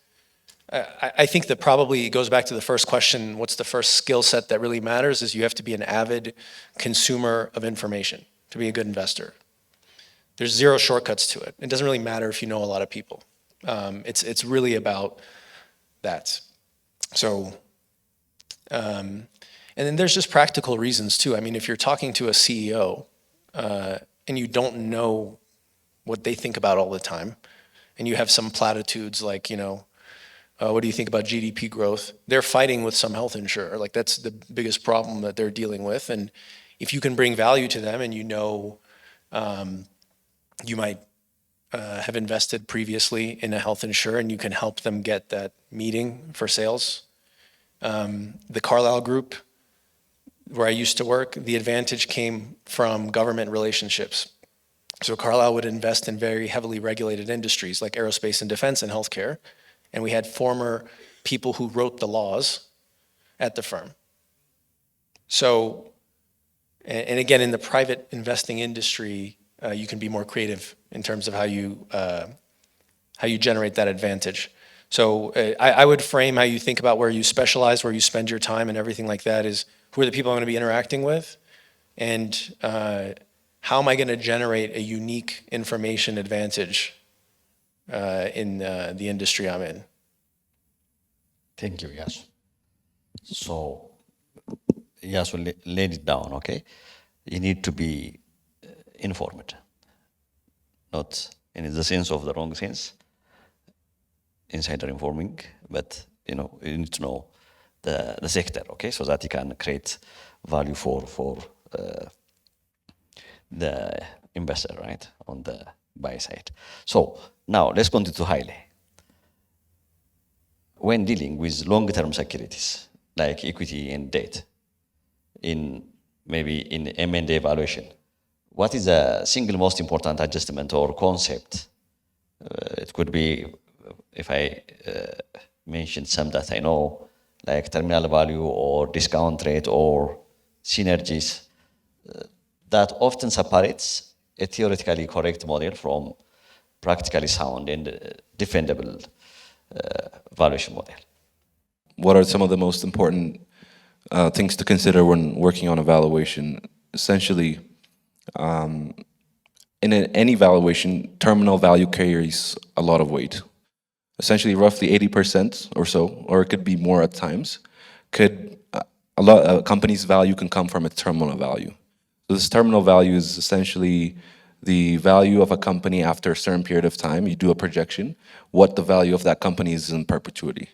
I think that probably goes back to the first question, what's the first skill set that really matters, is you have to be an avid consumer of information to be a good investor. There's zero shortcuts to it. It doesn't really matter if you know a lot of people. It's really about that. So, and then there's just practical reasons too. I mean, if you're talking to a CEO and you don't know what they think about all the time, and you have some platitudes like, what do you think about GDP growth? They're fighting with some health insurer. Like that's the biggest problem that they're dealing with. And if you can bring value to them and you might have invested previously in a health insurer and you can help them get that meeting for sales. The Carlyle Group, where I used to work, the advantage came from government relationships. So Carlyle would invest in very heavily regulated industries like aerospace and defense and healthcare. And we had former people who wrote the laws at the firm. So, and again, in the private investing industry, you can be more creative in terms of how you generate that advantage. So I would frame how you think about where you specialize, where you spend your time and everything like that is who are the people I'm going to be interacting with, and how am I going to generate a unique information advantage in the industry I'm in. Thank you, Iyassu. So, Iyassu laid it down, okay? You need to be informed, not in the sense of the wrong sense, insider informing, but you need to know the sector, okay, so that you can create value for the investor, right, on the buy side. So now let's continue to Haile. When dealing with long-term securities like equity and debt, maybe in M&A valuation, what is the single most important adjustment or concept? It could be, if I mention some that I know, like terminal value or discount rate or synergies, that often separates a theoretically correct model from practically sound and defendable valuation model. What are some of the most important things to consider when working on a valuation? Essentially, in any valuation, terminal value carries a lot of weight. Essentially, roughly 80% or so, or it could be more at times, a company's value can come from its terminal value. So this terminal value is essentially the value of a company after a certain period of time. You do a projection, what the value of that company is in perpetuity.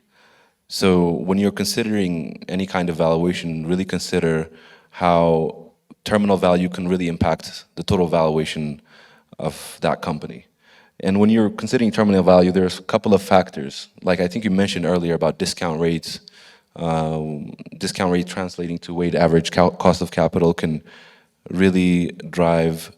So when you're considering any kind of valuation, really consider how terminal value can really impact the total valuation of that company. And when you're considering terminal value, there's a couple of factors. Like I think you mentioned earlier about discount rates. Discount rate translating to weighted average cost of capital can really drive,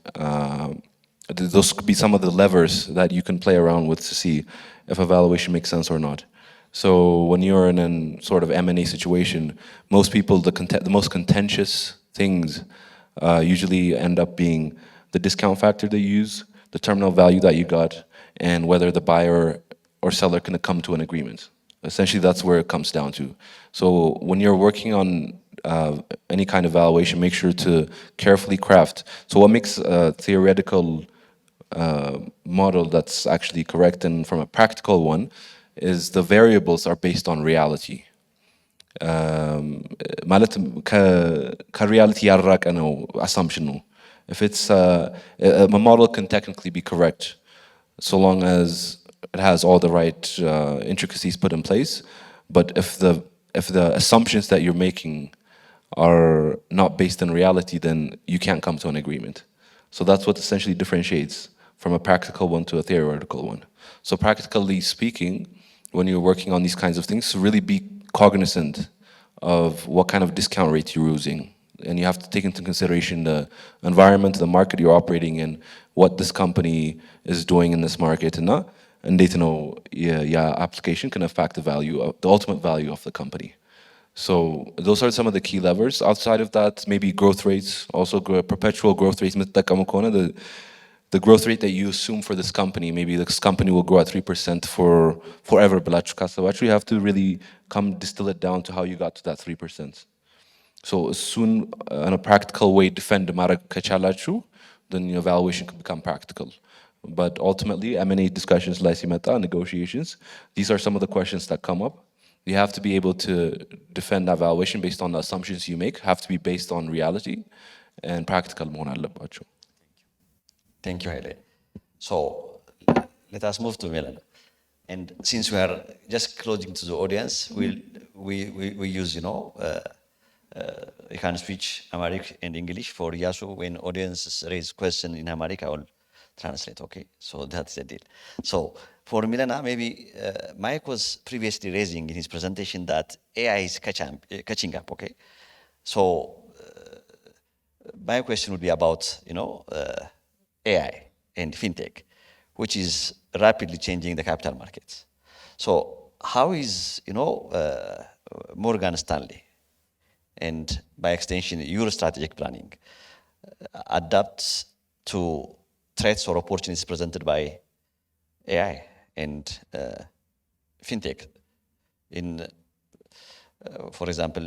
those could be some of the levers that you can play around with to see if a valuation makes sense or not. So when you're in a sort of M&A situation, most people, the most contentious things usually end up being the discount factor they use, the terminal value that you got, and whether the buyer or seller can come to an agreement. Essentially, that's where it comes down to. So when you're working on any kind of valuation, make sure to carefully craft. So what makes a theoretical model that's actually correct and from a practical one is the variables are based on reality. ማለት ከሪያሊቲ ያራቀ ነው assumption ነው. If it's a model can technically be correct so long as it has all the right intricacies put in place, but if the assumptions that you're making are not based in reality, then you can't come to an agreement. So that's what essentially differentiates from a practical one to a theoretical one. So practically speaking, when you're working on these kinds of things, really be cognizant of what kind of discount rate you're using. And you have to take into consideration the environment, the market you're operating in, what this company is doing in this market, and data know application can affect the value of the ultimate value of the company. So those are some of the key levers. Outside of that, maybe growth rates, also perpetual growth rates. The growth rate that you assume for this company, maybe this company will grow at 3% for forever. But you have to really distill it down to how you got to that 3%. So soon, in a practical way, defend the market kachalachu, then your valuation can become practical. But ultimately, M&A discussions, negotiations, these are some of the questions that come up. You have to be able to defend that valuation based on the assumptions you make, have to be based on reality and practical. Thank you, Haile. So let us move to Millena. And since we are just closing to the audience, we use, you can switch Amharic and English for Iyassu. When audiences raise question in Amharic, I will translate, okay? So that's the deal. So for Millena, maybe Mike was previously raising in his presentation that AI is catching up, okay? So my question would be about, AI and fintech, which is rapidly changing the capital markets. So how is, Morgan Stanley, and by extension, your strategic planning, adapts to threats or opportunities presented by AI and fintech in, for example,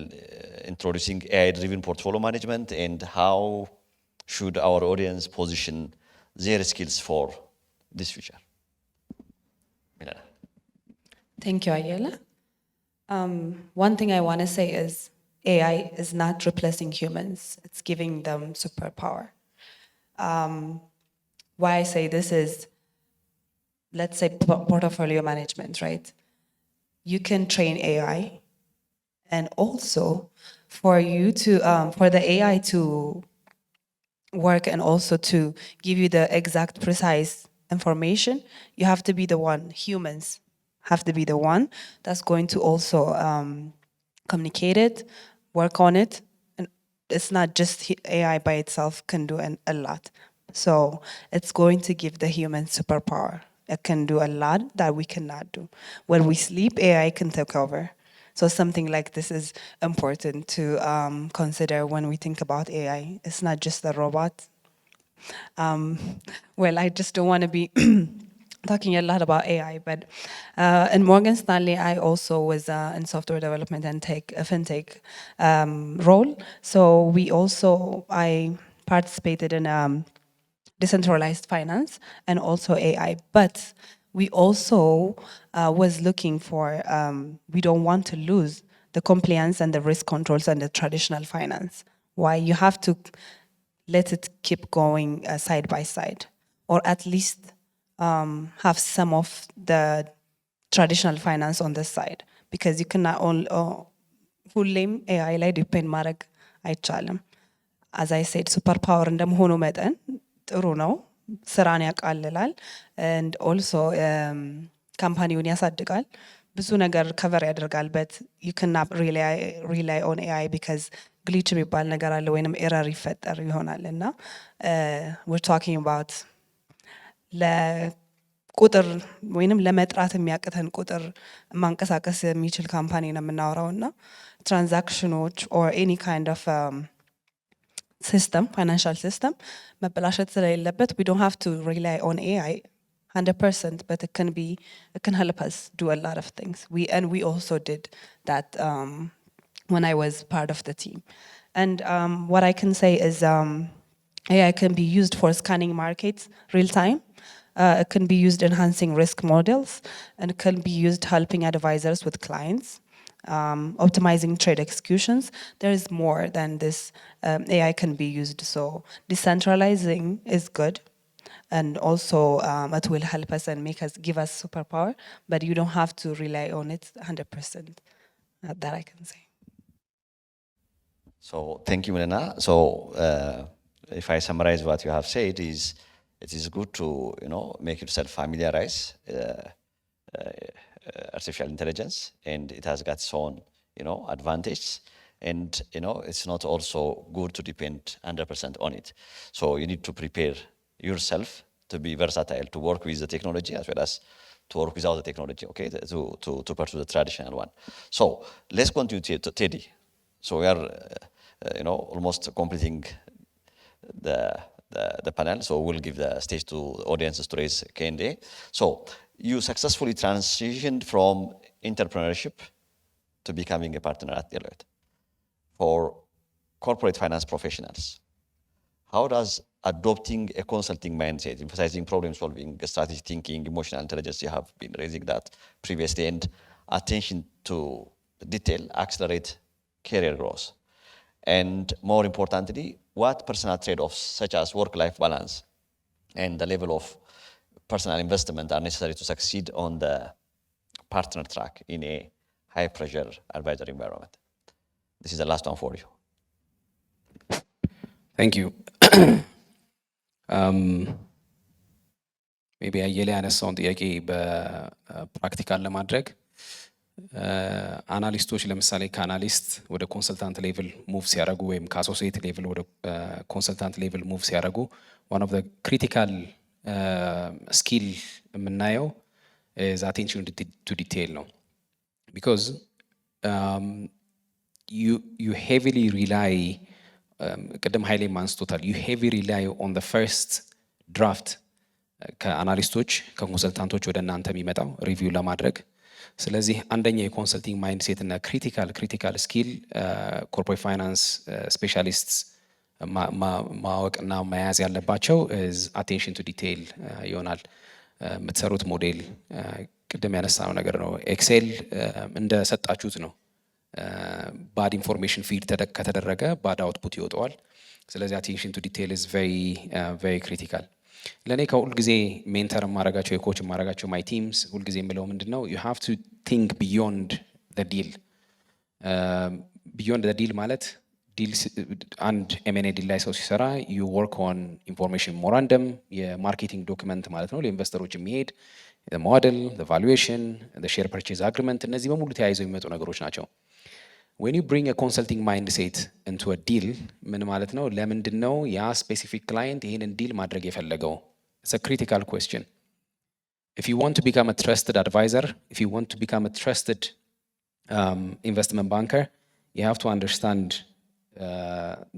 introducing AI-driven portfolio management, and how should our audience position their skills for this future? Millena. Thank you, Ayele. One thing I want to say is AI is not replacing humans. It's giving them superpower. Why I say this is, let's say portfolio management, right? You can train AI, and also for you to, for the AI to work and also to give you the exact, precise information, you have to be the one, humans have to be the one that's going to also communicate it, work on it. And it's not just AI by itself can do a lot. So it's going to give the human superpower. It can do a lot that we cannot do. When we sleep, AI can take over. So something like this is important to consider when we think about AI. It's not just a robot. Well, I just don't want to be talking a lot about AI, but in Morgan Stanley, I also was in software development and fintech role. So I participated in decentralized finance and also AI, but we also was looking for, we don't want to lose the compliance and the risk controls and the traditional finance. Why? You have to let it keep going side by side, or at least have some of the traditional finance on this side, because you cannot only ሁሌም AI ላይ ዲፔንድ ማድረግ አይቻልም። as I said ሱፐር ፓወር እንደመሆኑ መጠን ጥሩ ነው፣ ስራን ያቃልላል and also ካምፓኒውን ያሳድጋል፣ ብዙ ነገር ከቨር ያደርጋል። but you cannot rely on AI because ግሊች የሚባል ነገር አለ ወይንም ኤረር ይፈጠር ይሆናል እና we're talking about ለቁጥር ወይንም ለመጥራት የሚያቅተን ቁጥር ማንቀሳቀስ የሚችል ካምፓኒ ነው የምናወራው እና ትራንዛክሽኖች or any kind of system, financial system መበላሸት ስለሌለበት we don't have to rely on AI 100%, but it can help us do a lot of things. We also did that when I was part of the team. And what I can say is AI can be used for scanning markets real time. It can be used enhancing risk models, and it can be used helping advisors with clients, optimizing trade executions. There is more than this. AI can be used. So decentralizing is good. And also it will help us and give us superpower, but you don't have to rely on it 100%. That I can say. So thank you, Millena. So if I summarize what you have said is, it is good to make yourself familiarize artificial intelligence, and it has got its own advantage, and it's not also good to depend 100% on it. So you need to prepare yourself to be versatile, to work with the technology as well as to work without the technology, okay, to pursue the traditional one. So let's continue to Teddy. So we are almost completing the panel, so we'll give the stage to audiences to raise Q&A. So you successfully transitioned from entrepreneurship to becoming a partner at Deloitte. For corporate finance professionals, how does adopting a consulting mindset, emphasizing problem solving, strategic thinking, emotional intelligence, you have been raising that previously, and attention to detail accelerate career growth? And more importantly, what personal trade-offs such as work-life balance and the level of personal investment are necessary to succeed on the partner track in a high-pressure advisory environment? This is the last one for you. Thank you. ሜቢ አየለ ያነሳውን ጥያቄ በፕራክቲካል ለማድረግ አናሊስቶች ለምሳሌ ከአናሊስት ወደ ኮንሰልታንት ሌቭል ሙቭ ሲያደርጉ ወይም ከአሶሲኤት ሌቭል ወደ ኮንሰልታንት ሌቭል ሙቭ ሲያደርጉ ዋን ኦፍ ዘ ክሪቲካል ስኪል የምናየው ኢዝ አቴንሽን ቱ ዲቴይል ነው። ቢኮዝ ዩ ሄቪሊ ሪላይ ቅድም ሀይሌ አንስቶታል። ዩ ሄቪ ሪላይ ኦን ዘ ፈርስት ድራፍት ከአናሊስቶች ከኮንሰልታንቶች ወደ እናንተ የሚመጣው ሪቪው ለማድረግ። ስለዚህ አንደኛ የኮንሰልቲንግ ማይንድሴት እና ክሪቲካል ስኪል ኮርፖሬት ፋይናንስ ስፔሻሊስትስ ማወቅና መያዝ ያለባቸው ኢዝ አቴንሽን ቱ ዲቴይል ይሆናል። የምትሰሩት ሞዴል ቅድም ያነሳነው ነገር ነው። ኤክሴል እንደሰጣችሁት ነው። ባድ ኢንፎርሜሽን ፊድ ከተደረገ ባድ አውትፑት ይወጣዋል። ስለዚህ አቴንሽን ቱ ዲቴይል ኢዝ ቬሪ ክሪቲካል። ለእኔ ከሁልጊዜ ሜንተር የማረጋቸው የኮች የማረጋቸው ማይ ቲምስ ሁልጊዜ የምለው ምንድን ነው ዩ ሃቭ ቱ ቲንክ ቢዮንድ ዲል። ቢዮንድ ዲል ማለት አንድ ኤም&ኤ ዲል ላይ ሰው ሲሰራ ዩ ወርክ ኦን ኢንፎርሜሽን ሞራንደም የማርኬቲንግ ዶክመንት ማለት ነው ለኢንቨስተሮች የሚሄድ ሞዴል፣ ቫሉዌሽን፣ ሼር ፐርቼዝ አግሪመንት፣ እነዚህ በሙሉ ተያይዘው የሚመጡ ነገሮች ናቸው። when you bring a consulting mindset into a deal ምን ማለት ነው? ለምንድን ነው ያ ስፔሲፊክ ክላይንት ይሄንን ዲል ማድረግ የፈለገው? it's a critical question. if you want to become a trusted advisor, if you want to become a trusted investment banker, you have to understand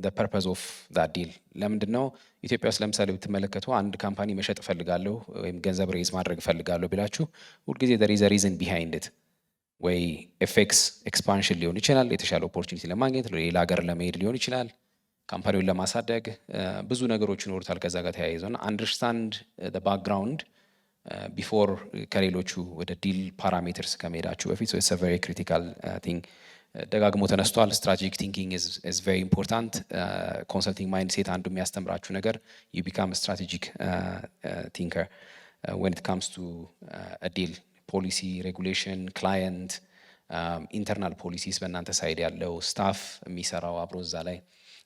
the purpose of that deal. ለምንድን ነው ኢትዮጵያ ውስጥ ለምሳሌ ብትመለከቱ አንድ ካምፓኒ መሸጥ እፈልጋለሁ ወይም ገንዘብ ሬዝ ማድረግ እፈልጋለሁ ቢላችሁ ሁልጊዜ there is a reason behind it. ወይ ኤፍኤክስ ኤክስፓንሽን ሊሆን ይችላል፣ የተሻለ ኦፖርቹኒቲ ለማግኘት ሌላ ሀገር ለመሄድ ሊሆን ይችላል፣ ካምፓኒውን ለማሳደግ ብዙ ነገሮች ይኖሩታል ከዛ ጋር ተያይዘውና አንደርስታንድ ዘ ባክግራውንድ ቢፎር ከሌሎቹ ወደ ዲል ፓራሜትርስ ከመሄዳችሁ በፊት so it's a very critical thing ደጋግሞ ተነስቷል። ስትራቴጂክ ቲንኪንግ is very important. ኮንሰልቲንግ ማይንድ ሴት አንዱ የሚያስተምራችሁ ነገር you become a strategic thinker when it comes to a deal, policy, regulation, client, internal policies በእናንተ ሳይድ ያለው ስታፍ የሚሰራው አብሮ እዛ ላይ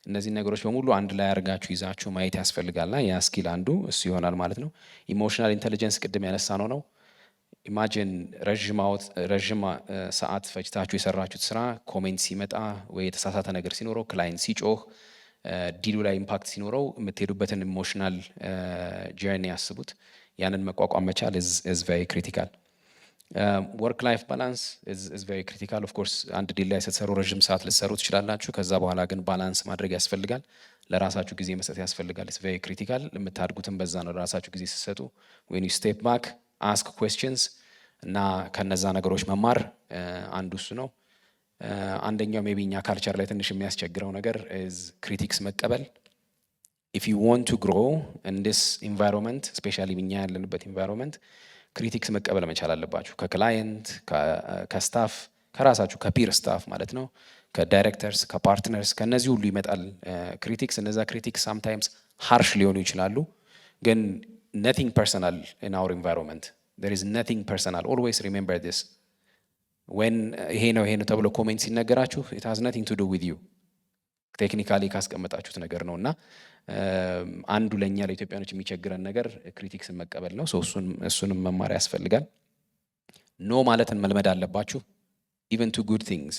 እነዚህ ነገሮች በሙሉ አንድ ላይ አድርጋችሁ ይዛችሁ ማየት ያስፈልጋልና ያ ስኪል አንዱ እሱ ይሆናል ማለት ነው። ኢሞሽናል ኢንተለጀንስ ቅድም ያነሳ ነው። ኢማጂን ረዥም ሰዓት ፈጅታችሁ የሰራችሁት ስራ ኮሜንት ሲመጣ ወይ የተሳሳተ ነገር ሲኖረው ክላይንት ሲጮህ ዲሉ ላይ ኢምፓክት ሲኖረው የምትሄዱበትን ኢሞሽናል ጀርኒ ያስቡት። ያንን መቋቋም መቻል is very critical. ወርክ ላይፍ ባላንስ is very critical. of course አንድ ዲል ላይ ስትሰሩ ረዥም ሰዓት ልትሰሩ ትችላላችሁ። ከዛ በኋላ ግን ባላንስ ማድረግ ያስፈልጋል። ለራሳችሁ ጊዜ መስጠት ያስፈልጋል። it's very critical. የምታድጉትን በዛ ነው። ለራሳችሁ ጊዜ ስትሰጡ when you step back ask questions እና ከነዛ ነገሮች መማር አንዱ እሱ ነው። አንደኛው ሜቢ እኛ ካልቸር ላይ ትንሽ የሚያስቸግረው ነገር is critics መቀበል. if you want to grow in this environment, especially እኛ ያለንበት environment, ክሪቲክስ መቀበል መቻል አለባችሁ። ከክላይንት፣ ከስታፍ፣ ከራሳችሁ ከፒር ስታፍ ማለት ነው፣ ከዳይሬክተርስ፣ ከፓርትነርስ፣ ከነዚህ ሁሉ ይመጣል ክሪቲክስ። እነዛ ክሪቲክስ ሳምታይምስ ሃርሽ ሊሆኑ ይችላሉ፣ ግን nothing personal in our environment. there is nothing personal. always remember this. when ይሄ ነው ተብሎ ኮሜንት ሲነገራችሁ it has nothing to do with you. ቴክኒካሊ ካስቀመጣችሁት ነገር ነውና አንዱ ለኛ ለኢትዮጵያኖች የሚቸግረን ነገር ክሪቲክስን መቀበል ነው። እሱንም መማር ያስፈልጋል። ኖ ማለትን መልመድ አለባችሁ። even to good things.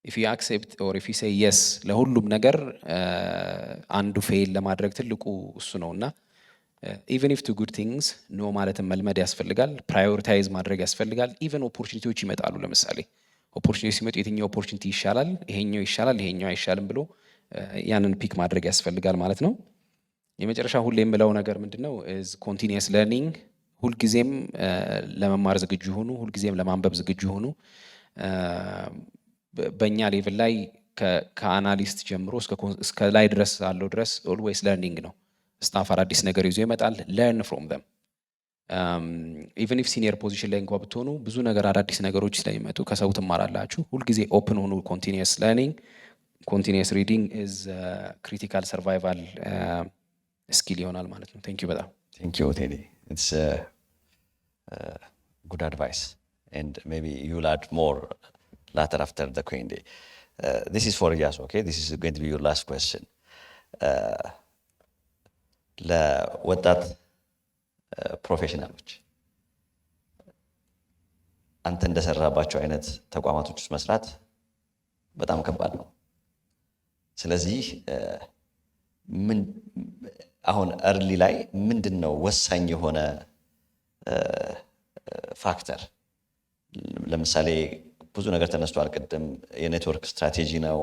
if you accept or if you say yes ለሁሉም ነገር አንዱ ፌል ለማድረግ ትልቁ እሱ ነውና even if to good things ኖ ማለትን መልመድ ያስፈልጋል። ፕራዮሪታይዝ ማድረግ ያስፈልጋል። even ኦፖርቹኒቲዎች ይመጣሉ። ለምሳሌ ኦፖርቹኒቲ ሲመጡ የትኛው ኦፖርቹኒቲ ይሻላል፣ ይሄኛው ይሻላል፣ ይሄኛው አይሻልም ብሎ ያንን ፒክ ማድረግ ያስፈልጋል ማለት ነው። የመጨረሻ ሁሌ የምለው ነገር ምንድነው is continuous learning. ሁልጊዜም ለመማር ዝግጁ ሆኑ፣ ሁልጊዜም ለማንበብ ዝግጁ ሆኑ። በእኛ ሌቭል ላይ ከአናሊስት ጀምሮ እስከ ላይ ድረስ አለው ድረስ always learning ነው። ስታፍ አዲስ ነገር ይዞ ይመጣል። learn from them. even if senior position ላይ እንኳን ብትሆኑ ብዙ ነገር አዳዲስ ነገሮች ስለሚመጡ ከሰው ትማራላችሁ። ሁልጊዜ ኦፕን ሆኑ። continuous learning, continuous reading is critical survival skill ይሆናል ማለት ነው። thank you በጣም Thank you, Teddy. It's good advice. And maybe you'll add more later after the Q&A. This is for Iyassu, okay? This is going to be your last question. ለወጣት ፕሮፌሽናሎች አንተ እንደሰራባቸው አይነት ተቋማቶች ውስጥ መስራት በጣም ከባድ ነው። ስለዚህ አሁን እርሊ ላይ ምንድነው ወሳኝ የሆነ ፋክተር? ለምሳሌ ብዙ ነገር ተነስቷል። ቅድም የኔትወርክ ስትራቴጂ ነው።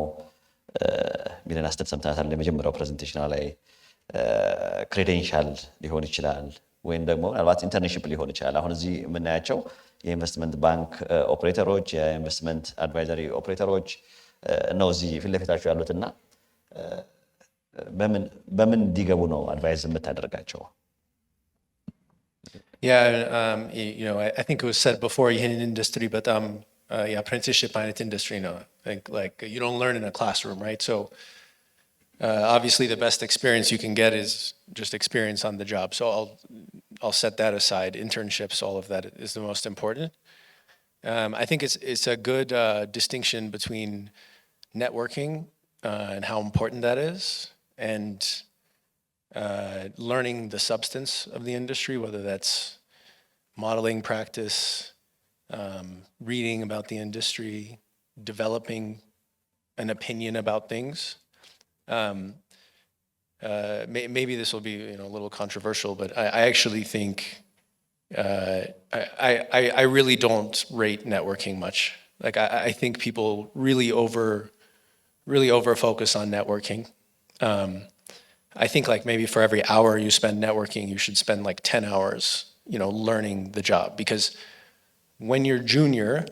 ሚለና ስተት ሰምተናል የመጀመሪያው ፕሬዘንቴሽን ላይ ክሬዴንሻል ሊሆን ይችላል፣ ወይም ደግሞ ምናልባት ኢንተርንሺፕ ሊሆን ይችላል። አሁን እዚህ የምናያቸው የኢንቨስትመንት ባንክ ኦፕሬተሮች፣ የኢንቨስትመንት አድቫይዘሪ ኦፕሬተሮች ነው እዚህ ፊት ለፊታችሁ ያሉትና በምን እንዲገቡ ነው አድቫይዝ የምታደርጋቸው? Yeah, I think it was said before, ይህንን ኢንዱስትሪ በጣም የአፕሬንቲስሺፕ አይነት ኢንዱስትሪ ነው። like you don't learn in a classroom, right? So obviously the best experience you can get is just experience on the job. So I'll set that aside. Internships, all of that is the most important. I think it's a good distinction between networking and how important that is, and learning the substance of the industry, whether that's modeling practice, reading about the industry, developing an opinion about things. Maybe this will be a little controversial, but I actually think I really don't rate networking much. Like I think people really over focus on networking. I think like maybe for every hour you spend networking, you should spend like 10 hours, learning the job. Because when you're junior,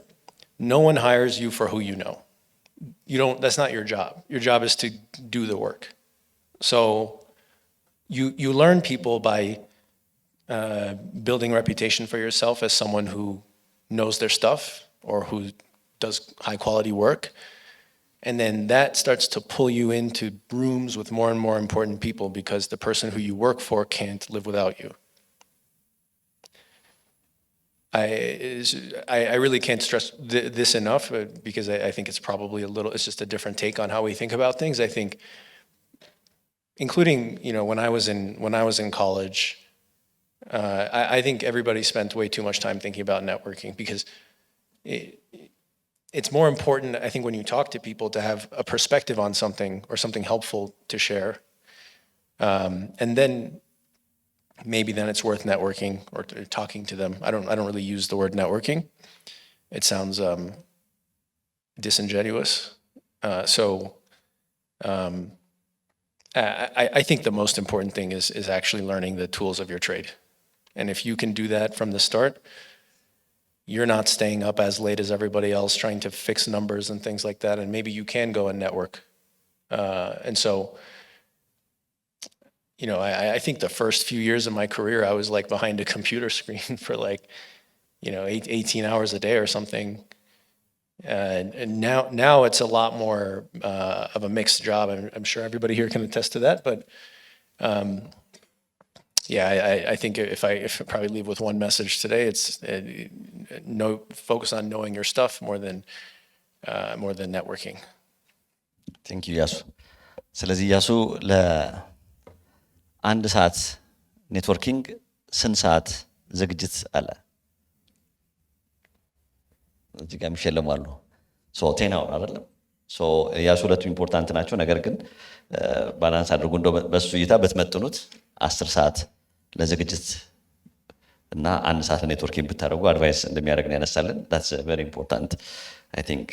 no one hires you for who you know. That's not your job. Your job is to do the work. So you learn people by building reputation for yourself as someone who knows their stuff, or does high quality work. And then that starts to pull you into rooms with more and more important people because the person who you work for can't live without you. I really can't stress this enough because I think it's probably it's just a different take on how we think about things. I think, including, when I was in college, I think everybody spent way too much time thinking about networking because it's more important, I think, when you talk to people to have a perspective on something or something helpful to share. And then maybe then it's worth networking or talking to them. I don't really use the word networking. It sounds disingenuous. I think the most important thing is actually learning the tools of your trade. And if you can do that from the start, you're not staying up as late as everybody else trying to fix numbers and things like that. And maybe you can go and network. I think the first few years of my career, I was like behind a computer screen for 18 hours a day or something. And now it's a lot more of a mixed job. I'm sure everybody here can attest to that. But I think if I probably leave with one message today, it's focus on knowing your stuff more than networking. Thank you, Iyassu. ስለዚህ Iyassu ለአንድ ሰዓት ኔትወርኪንግ ስንት ሰዓት ዝግጅት አለ? እዚህ ጋር የሚሸለሙ አሉ። ቴን አወር አይደለም። Iyassu ሁለቱ ኢምፖርታንት ናቸው። ነገር ግን ባላንስ አድርጉ። እንደው በሱ እይታ በትመጥኑት 10 ሰዓት ለዝግጅት እና 1 ሰዓት ኔትወርኪንግ ብታደርጉ አድቫይስ እንደሚያደርግ ነው ያነሳልን። that's a very important I think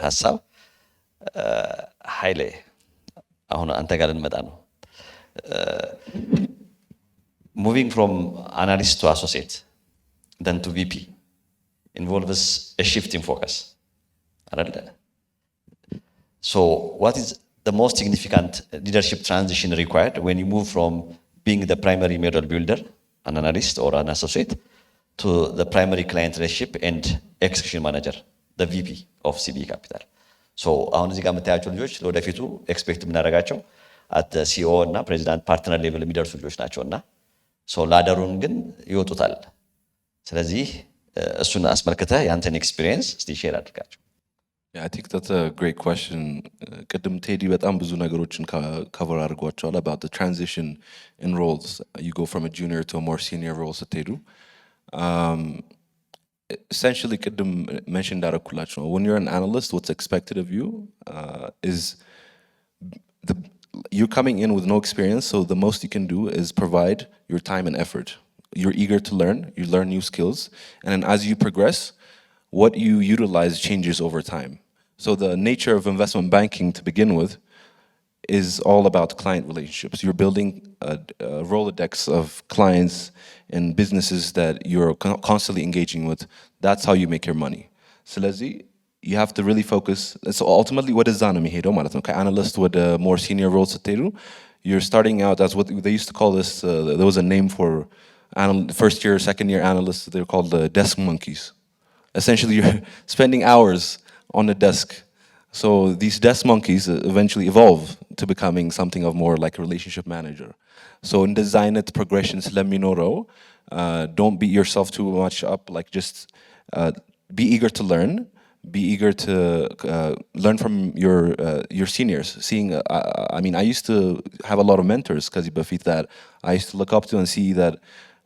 ሐሳብ። ኃይሌ አሁን አንተ ጋር ልንመጣ ነው። moving from analyst to associate then to VP involves a shift in focus. So what is the most significant leadership transition required when you move from being the primary model builder, an analyst or an associate, to the primary client relationship and execution manager, the VP of CB Capital? So አሁን እዚህ ጋር የምታያቸው ልጆች ለወደፊቱ ኤክስፔክት የምናደርጋቸው at CEO እና ፕሬዚዳንት ፓርትነር ሌቭል የሚደርሱ ልጆች ናቸውና ላደሩን ግን ይወጡታል። ስለዚህ እሱን አስመልክተህ ያንተን ኤክስፒሪየንስ እስቲ ሼር አድርጋቸው። Yeah, I think that's a great question. ቅድም ቴዲ በጣም ብዙ ነገሮችን cover አድርጓቸዋል about the transition in roles. You go from a junior to a more senior role ስትሄዱ. Essentially ቅድም mention እንዳደረኩላችሁ ነው. When you're an analyst, what's expected of you is you're coming in with no experience, so the most you can do is provide your time and effort. You're eager to learn, you learn new skills, and then as you progress, what you utilize changes over time. So the nature of investment banking to begin with is all about client relationships. You're building a Rolodex of clients and businesses that you're constantly engaging with. That's how you make your money. So you have to really focus. So ultimately, what is Zanami Hedo? Analyst with a more senior role. You're starting out as what they used to call this. There was a name for first year, second year analysts. They're called the desk monkeys. Essentially, you're spending hours on the desk. So these desk monkeys eventually evolve to becoming something of more like a relationship manager. So in design it progressions, don't beat yourself too much up. Like just be eager to learn. Be eager to learn from your seniors. I used to have a lot of mentors because that I used to look up to and see that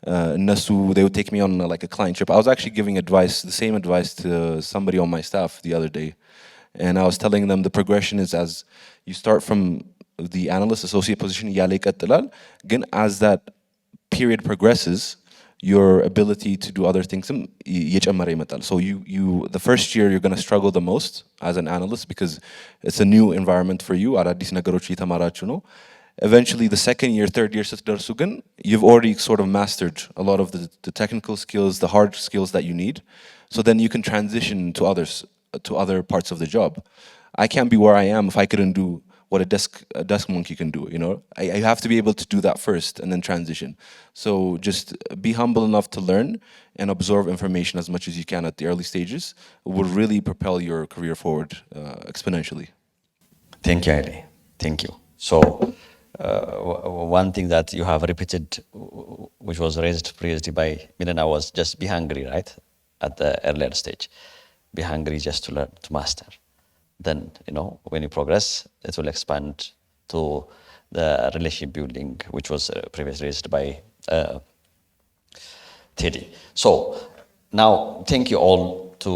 they would take me on like a client trip. I was actually giving the same advice to somebody on my staff the other day. And I was telling them the progression is as you start from the analyst associate position, as that period progresses, your ability to do other things. So the first year you're going to struggle the most as an analyst because it's a new environment for you. Eventually, the second year, third year, you've already sort of mastered a lot of the technical skills, the hard skills that you need. So then you can transition to other parts of the job. I can't be where I am if I couldn't do what a desk monkey can do. You know, I have to be able to do that first and then transition. So just be humble enough to learn and absorb information as much as you can at the early stages. It will really propel your career forward exponentially. Thank you, Haile. Thank you. So, one thing that you have repeated, which was raised previously by Millena, was just be hungry, right? At the earlier stage. Be hungry just to learn, to master. Then, you know, when you progress, it will expand to the relationship building, which was previously raised by Teddy. So, now, thank you all to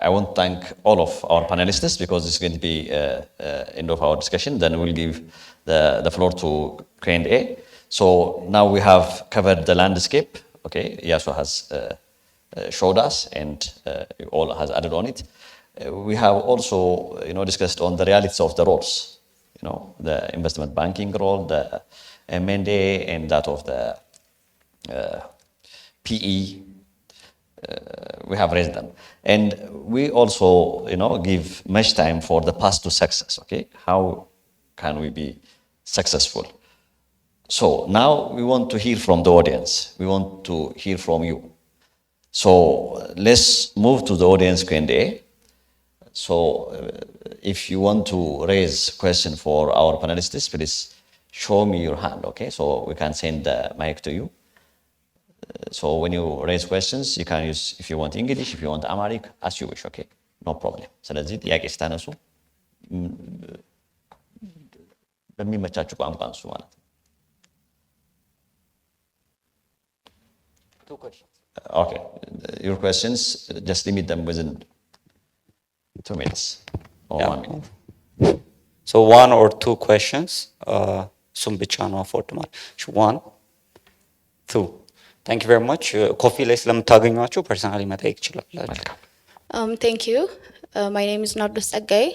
I want to thank all of our panelists because this is going to be end of our discussion. Then we'll give the floor to Q&A. So now we have covered the landscape. Okay, Iyassu has showed us and all has added on it. We have also, you know, discussed on the realities of the roles. You know, the investment banking role, the M&A, and that of the PE. We have raised them. And we also, you know, give much time for the path to success, okay? How can we be successful? So now we want to hear from the audience. We want to hear from you. So let's move to the audience Q&A. So if you want to raise question for our panelists, please show me your hand, okay? So we can send the mic to you. So when you raise questions, you can use, if you want English, if you want Amharic, as you wish, okay? No problem. ስለዚህ ጥያቄ ስታነሱ በሚመቻችሁ ቋንቋ አንሱ ማለት ነው። Two questions. Okay. Your questions, just limit them within 2 minutes or 1 minute. So one or two questions. እሱም ብቻ ነው አፎርድ ማለት 1 2 Thank you very much. ኮፊ ላይ ስለምታገኟቸው ፐርሰናሊ መጠየቅ ይችላላችሁ። Thank you. My name is Nardus Agay.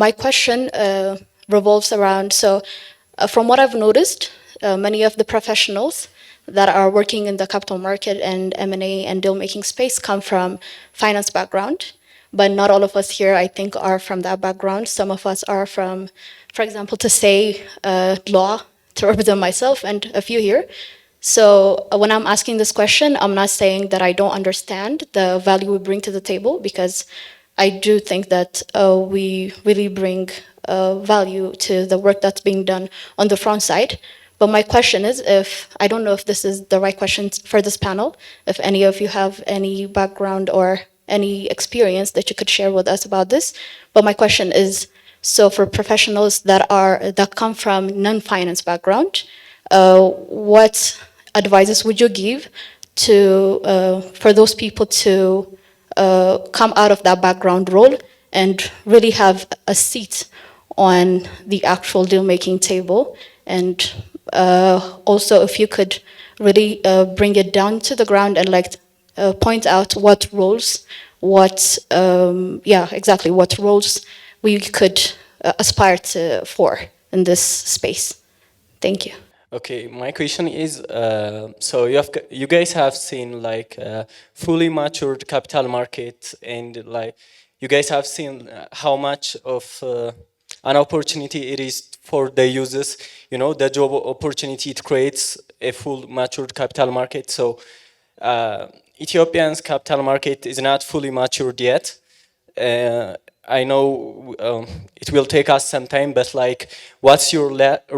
My question revolves around, from what I've noticed, many of the professionals that are working in the capital market and M&A and deal-making space come from finance background, but not all of us here, I think, are from that background. Some of us are from, for example, to say law, to represent myself and a few here. So when I'm asking this question, I'm not saying that I don't understand the value we bring to the table, because I do think that we really bring value to the work that's being done on the front side. But my question is, I don't know if this is the right question for this panel, if any of you have any background or any experience that you could share with us about this. But my question is, so for professionals that come from non-finance background, what advices would you give to for those people to come out of that background role and really have a seat on the actual deal-making table? And also, if you could really bring it down to the ground and point out what roles, what roles we could aspire for in this space. Thank you. Okay, my question is, so you guys have seen fully matured capital market, and you guys have seen how much of an opportunity it is for the users, you know, the job opportunity it creates, a full matured capital market. So Ethiopia's capital market is not fully matured yet. I know it will take us some time, but what's your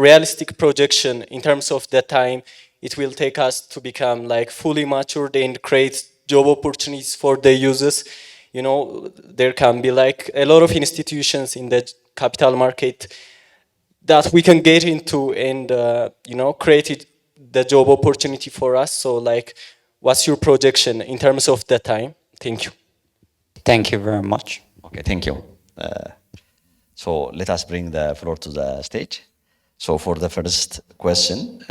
realistic projection in terms of the time it will take us to become fully matured and create job opportunities for the users? You know, there can be a lot of institutions in the capital market that we can get into and, you know, create the job opportunity for us. So what's your projection in terms of the time? Thank you. Thank you very much. Okay, thank you. So let us bring the floor to the stage. So for the first question,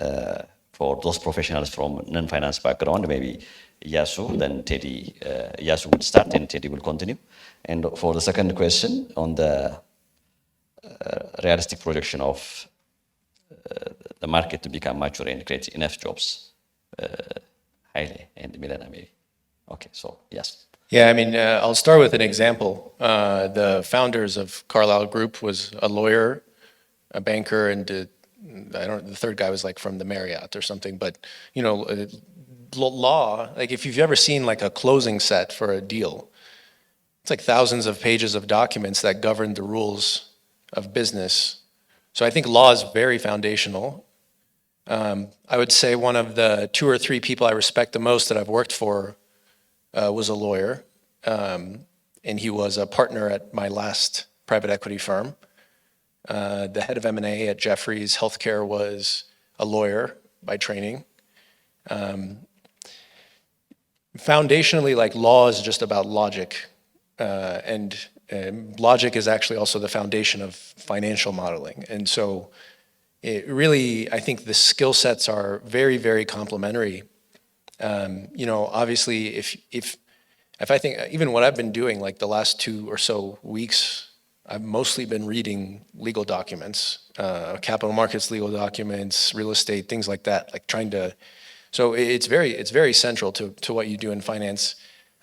for those professionals from non-finance background, maybe Iyassu, then Teddy, Iyassu will start and Teddy will continue. And for the second question on the realistic projection of the market to become mature and create enough jobs, Haile and Millena maybe. Okay, so yes. Yeah, I mean, I'll start with an example. The founders of Carlyle Group was a lawyer, a banker, and the third guy was like from the Marriott or something. But you know, law, like if you've ever seen like a closing set for a deal, it's like thousands of pages of documents that govern the rules of business. So I think law is very foundational. I would say one of the 2 or 3 people I respect the most that I've worked for was a lawyer, and he was a partner at my last private equity firm. The head of M&A at Jefferies Healthcare was a lawyer by training. Foundationally, like law is just about logic, and logic is actually also the foundation of financial modeling. And so it really, I think the skill sets are very, very complementary. You know, obviously, if I think even what I've been doing, like the last 2 or so weeks, I've mostly been reading legal documents, capital markets legal documents, real estate, things like that, like trying to. So it's very central to what you do in finance.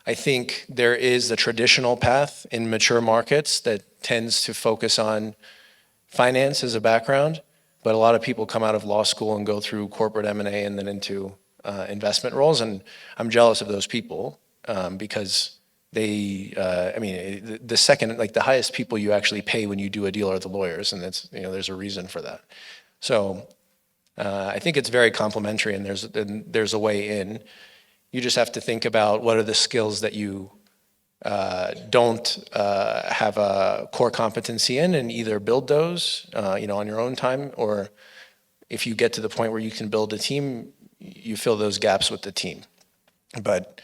I think there is the traditional path in mature markets that tends to focus on finance as a background, but a lot of people come out of law school and go through corporate M&A and then into investment roles, and I'm jealous of those people because they, I mean, the second, like the highest people you actually pay when you do a deal are the lawyers, and that's, you know, there's a reason for that. So I think it's very complementary, and there's a way in. You just have to think about what are the skills that you don't have a core competency in, and either build those, you know, on your own time, or if you get to the point where you can build a team, you fill those gaps with the team. But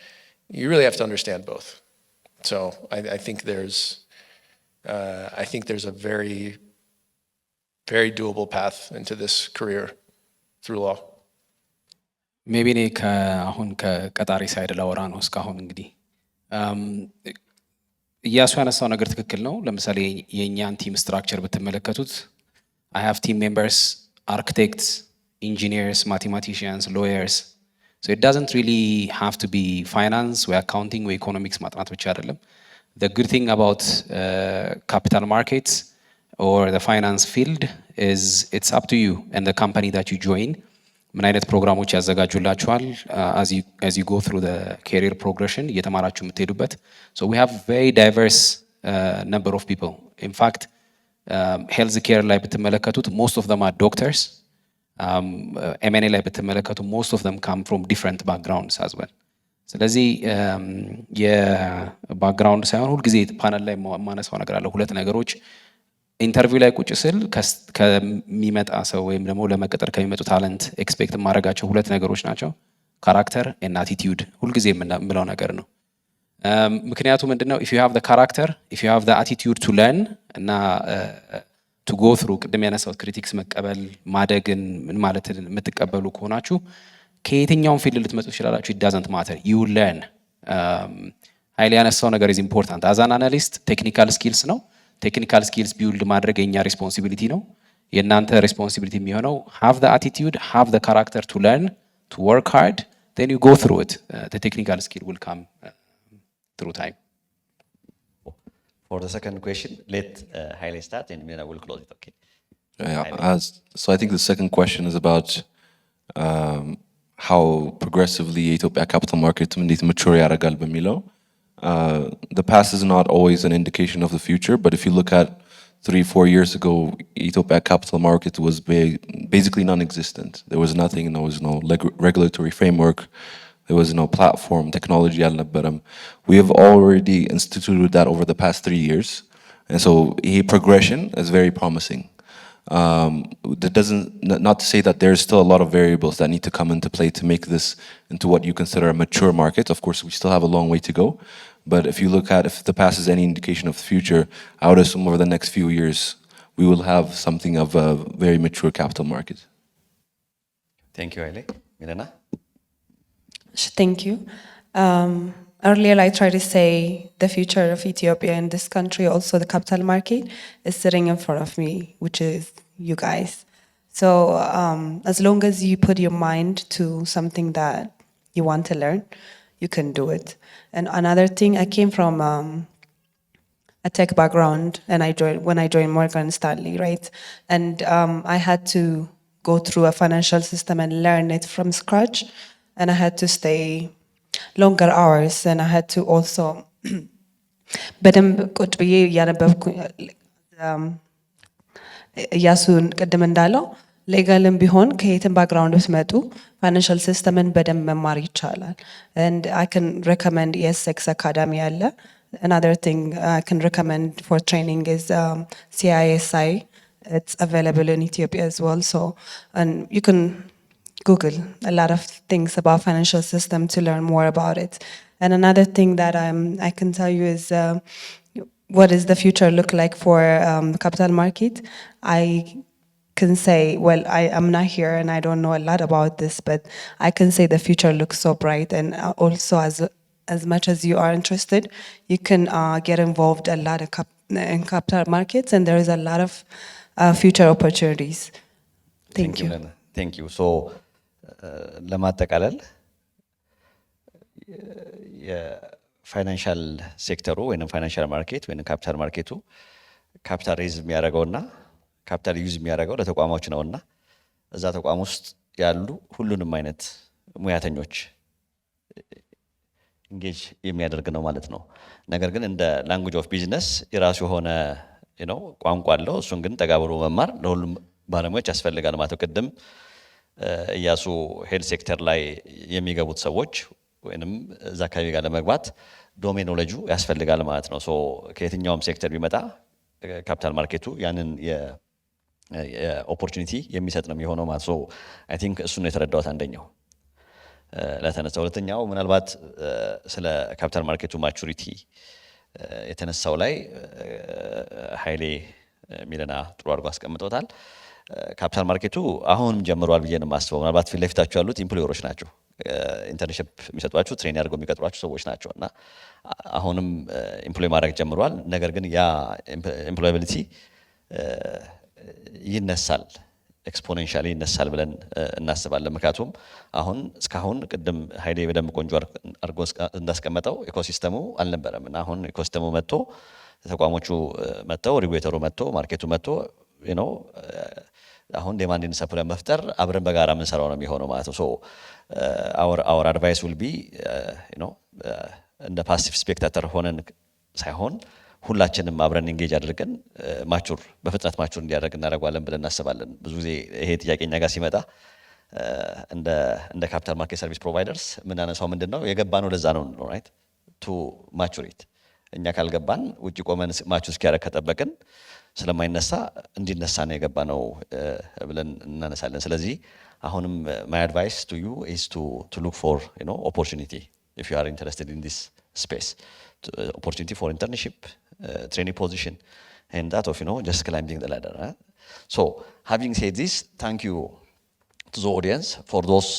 you really have to understand both. So I think there's a very, very doable path into this career through law. ሜቢ እኔ አሁን ከቀጣሪ ሳይድ ላወራ ነው። እስካሁን እንግዲህ እያሱ ያነሳው ነገር ትክክል ነው። ለምሳሌ የእኛን ቲም ስትራክቸር ብትመለከቱት I have team members, architects, engineers, mathematicians, lawyers. So it doesn't really have to be finance or accounting or economics ማጥናት ብቻ አይደለም. The good thing about capital markets or the finance field is it's up to you and the company that you join. ምን አይነት ፕሮግራሞች ያዘጋጁላችኋል as you go through the career progression እየተማራችሁ የምትሄዱበት. So we have very diverse number of people. In fact, health care ላይ ብትመለከቱት most of them are doctors. M&A ላይ ብትመለከቱ most of them come from different backgrounds as well. ስለዚህ የባክግራውንድ ሳይሆን ሁልጊዜ ፓነል ላይ ማነሳው ነገር አለ። ሁለት ነገሮች ኢንተርቪው ላይ ቁጭ ስል ከሚመጣ ሰው ወይም ደግሞ ለመቀጠር ከሚመጡ ታለንት ኤክስፔክት ማድረጋቸው ሁለት ነገሮች ናቸው፣ ካራክተር እና አቲቲዩድ። ሁልጊዜ የምለው ነገር ነው። ምክንያቱ ምንድነው? if you have the character, if you have the attitude to learn እና to go through ቅድም ያነሳው ክሪቲክስ መቀበል ማደግን ምን ማለት የምትቀበሉ ከሆናችሁ ከየትኛውም ፊልድ ልትመጡ ትችላላችሁ። it doesn't matter, you learn. ኃይሌ ያነሳው ነገር is important. as an analyst technical skills ነው። ቴክኒካል ስኪልስ ቢውልድ ማድረግ የኛ ሪስፖንሲቢሊቲ ነው። የእናንተ ሪስፖንሲቢሊቲ የሚሆነው have the attitude, have the character to learn, to work hard, then you go through it. The technical skill will come through time. For the second question, let Haile start and then I will close it. Okay. Yeah, so I think the second question is about how progressively Ethiopia capital market mature ያደርጋል በሚለው. The past is not always an indication of the future, but if you look at 3-4 years ago, Ethiopia capital market was basically non-existent. There was nothing, there was no regulatory framework, there was no platform, technology. We have already instituted that over the past 3 years, and so progression is very promising. That doesn't, not to say that there's still a lot of variables that need to come into play to make this into what you consider a mature market. Of course, we still have a long way to go. But if you look at, if the past is any indication of the future, I would assume over the next few years, we will have something of a very mature capital market. Thank you, Haile. Millena? Thank you. Earlier, I tried to say the future of Ethiopia and this country, also the capital market, is sitting in front of me, which is you guys. So as long as you put your mind to something that you want to learn, you can do it. And another thing, I came from a tech background, and when I joined Morgan Stanley, right? And I had to go through a financial system and learn it from scratch, and I had to stay longer hours, and I had to also በደንብ ቁጭ ብዬ እያነበብኩ እያሱን ቅድም እንዳለው ሌጋልም ቢሆን ከየትም ባክግራውንድ ብትመጡ ፋይናንሻል ሲስተምን በደንብ መማር ይቻላል። and I can recommend ESX Academy አለ. Another thing I can recommend for training is CISI. It's available in Ethiopia as well. So, and you can Google a lot of things about financial system to learn more about it. And another thing that I can tell you is what does the future look like for the capital market? I can say, well, I'm not here and I don't know a lot about this, but I can say the future looks so bright. And also, as much as you are interested, you can get involved a lot in capital markets, and there is a lot of future opportunities. Thank you. Millena. Thank you. So, ለማጠቃለል የፋይናንሻል ሴክተሩ ወይም ፋይናንሻል ማርኬት ወይም ካፒታል ማርኬቱ ካፒታል ሬዝ የሚያደርገውና ካፒታል ዩዝ የሚያደርገው ለተቋሞች ነውና እዛ ተቋም ውስጥ ያሉ ሁሉንም አይነት ሙያተኞች ኢንጌጅ የሚያደርግ ነው ማለት ነው። ነገር ግን እንደ ላንጉዌጅ ኦፍ ቢዝነስ የራሱ የሆነ ቋንቋ አለው። እሱን ግን ተጋብሮ መማር ለሁሉም ባለሙያዎች ያስፈልጋል ማለት ነው። ቅድም እያሱ ሄልዝ ሴክተር ላይ የሚገቡት ሰዎች ወይንም እዛ አካባቢ ጋር ለመግባት ዶሜን ኖሌጁ ያስፈልጋል ማለት ነው። ሶ ከየትኛውም ሴክተር ቢመጣ ካፒታል ማርኬቱ ያንን የኦፖርቹኒቲ የሚሰጥ ነው የሚሆነው ማለት ነው። አይ ቲንክ እሱን ነው የተረዳሁት አንደኛው ለተነሳው። ሁለተኛው ምናልባት ስለ ካፒታል ማርኬቱ ማቹሪቲ የተነሳው ላይ ኃይሌ ሚለና ጥሩ አድርጎ አስቀምጦታል። ካፒታል ማርኬቱ አሁንም ጀምሯል ብዬ ነው የማስበው። ምናልባት ፊት ለፊታችሁ ያሉት ኢምፕሎየሮች ናቸው። ኢንተርንሺፕ የሚሰጧችሁ ትሬን አድርገው የሚቀጥሯችሁ ሰዎች ናቸው እና አሁንም ኢምፕሎይ ማድረግ ጀምሯል። ነገር ግን ያ ኤምፕሎያቢሊቲ ይነሳል፣ ኤክስፖኔንሻሊ ይነሳል ብለን እናስባለን። ምክንያቱም አሁን እስካሁን ቅድም ኃይሌ በደንብ ቆንጆ አድርጎ እንዳስቀመጠው ኢኮሲስተሙ አልነበረም እና አሁን ኢኮሲስተሙ መጥቶ ተቋሞቹ መጥተው ሬጉሌተሩ መጥቶ ማርኬቱ መጥቶ አሁን ዴማንድን ሰፕላይ መፍጠር አብረን በጋራ የምንሰራው ነው የሚሆነው ማለት ነው። ሶ our advice will be እንደ ፓሲቭ ስፔክታተር ሆነን ሳይሆን ሁላችንም አብረን ኢንጌጅ አድርገን በፍጥነት ማቹር እንዲያደርግ እናደርጋለን ብለን እናስባለን። ብዙ ጊዜ ይሄ ጥያቄ እኛ ጋር ሲመጣ እንደ ካፒታል ማርኬት ሰርቪስ ፕሮቫይደርስ የምናነሳው ምንድነው የገባነው ለዛ ነው ራይት ቱ ማቹሪት። እኛ ካልገባን ውጪ ቆመን ማቹር እስኪያደርግ ከጠበቅን ስለማይነሳ እንዲነሳ ነው የገባነው ብለን እናነሳለን። ስለዚህ አሁንም my advice to you is to look for opportunity if you are interested in this space, opportunity for internship, training position, and that of just climbing the ladder. So having said this, thank you to the audience for those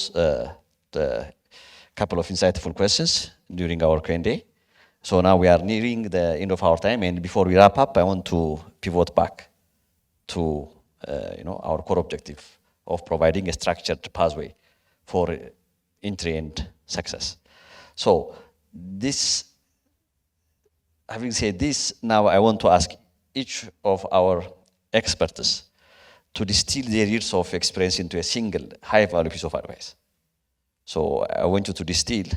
the couple of insightful questions during our Q&A. So now we are nearing the end of our time, and before we wrap up, I want to pivot back to our core objective of providing a structured pathway for entry and success. So having said this, now I want to ask each of our experts to distill their years of experience into a single high-value piece of advice. So I want you to distill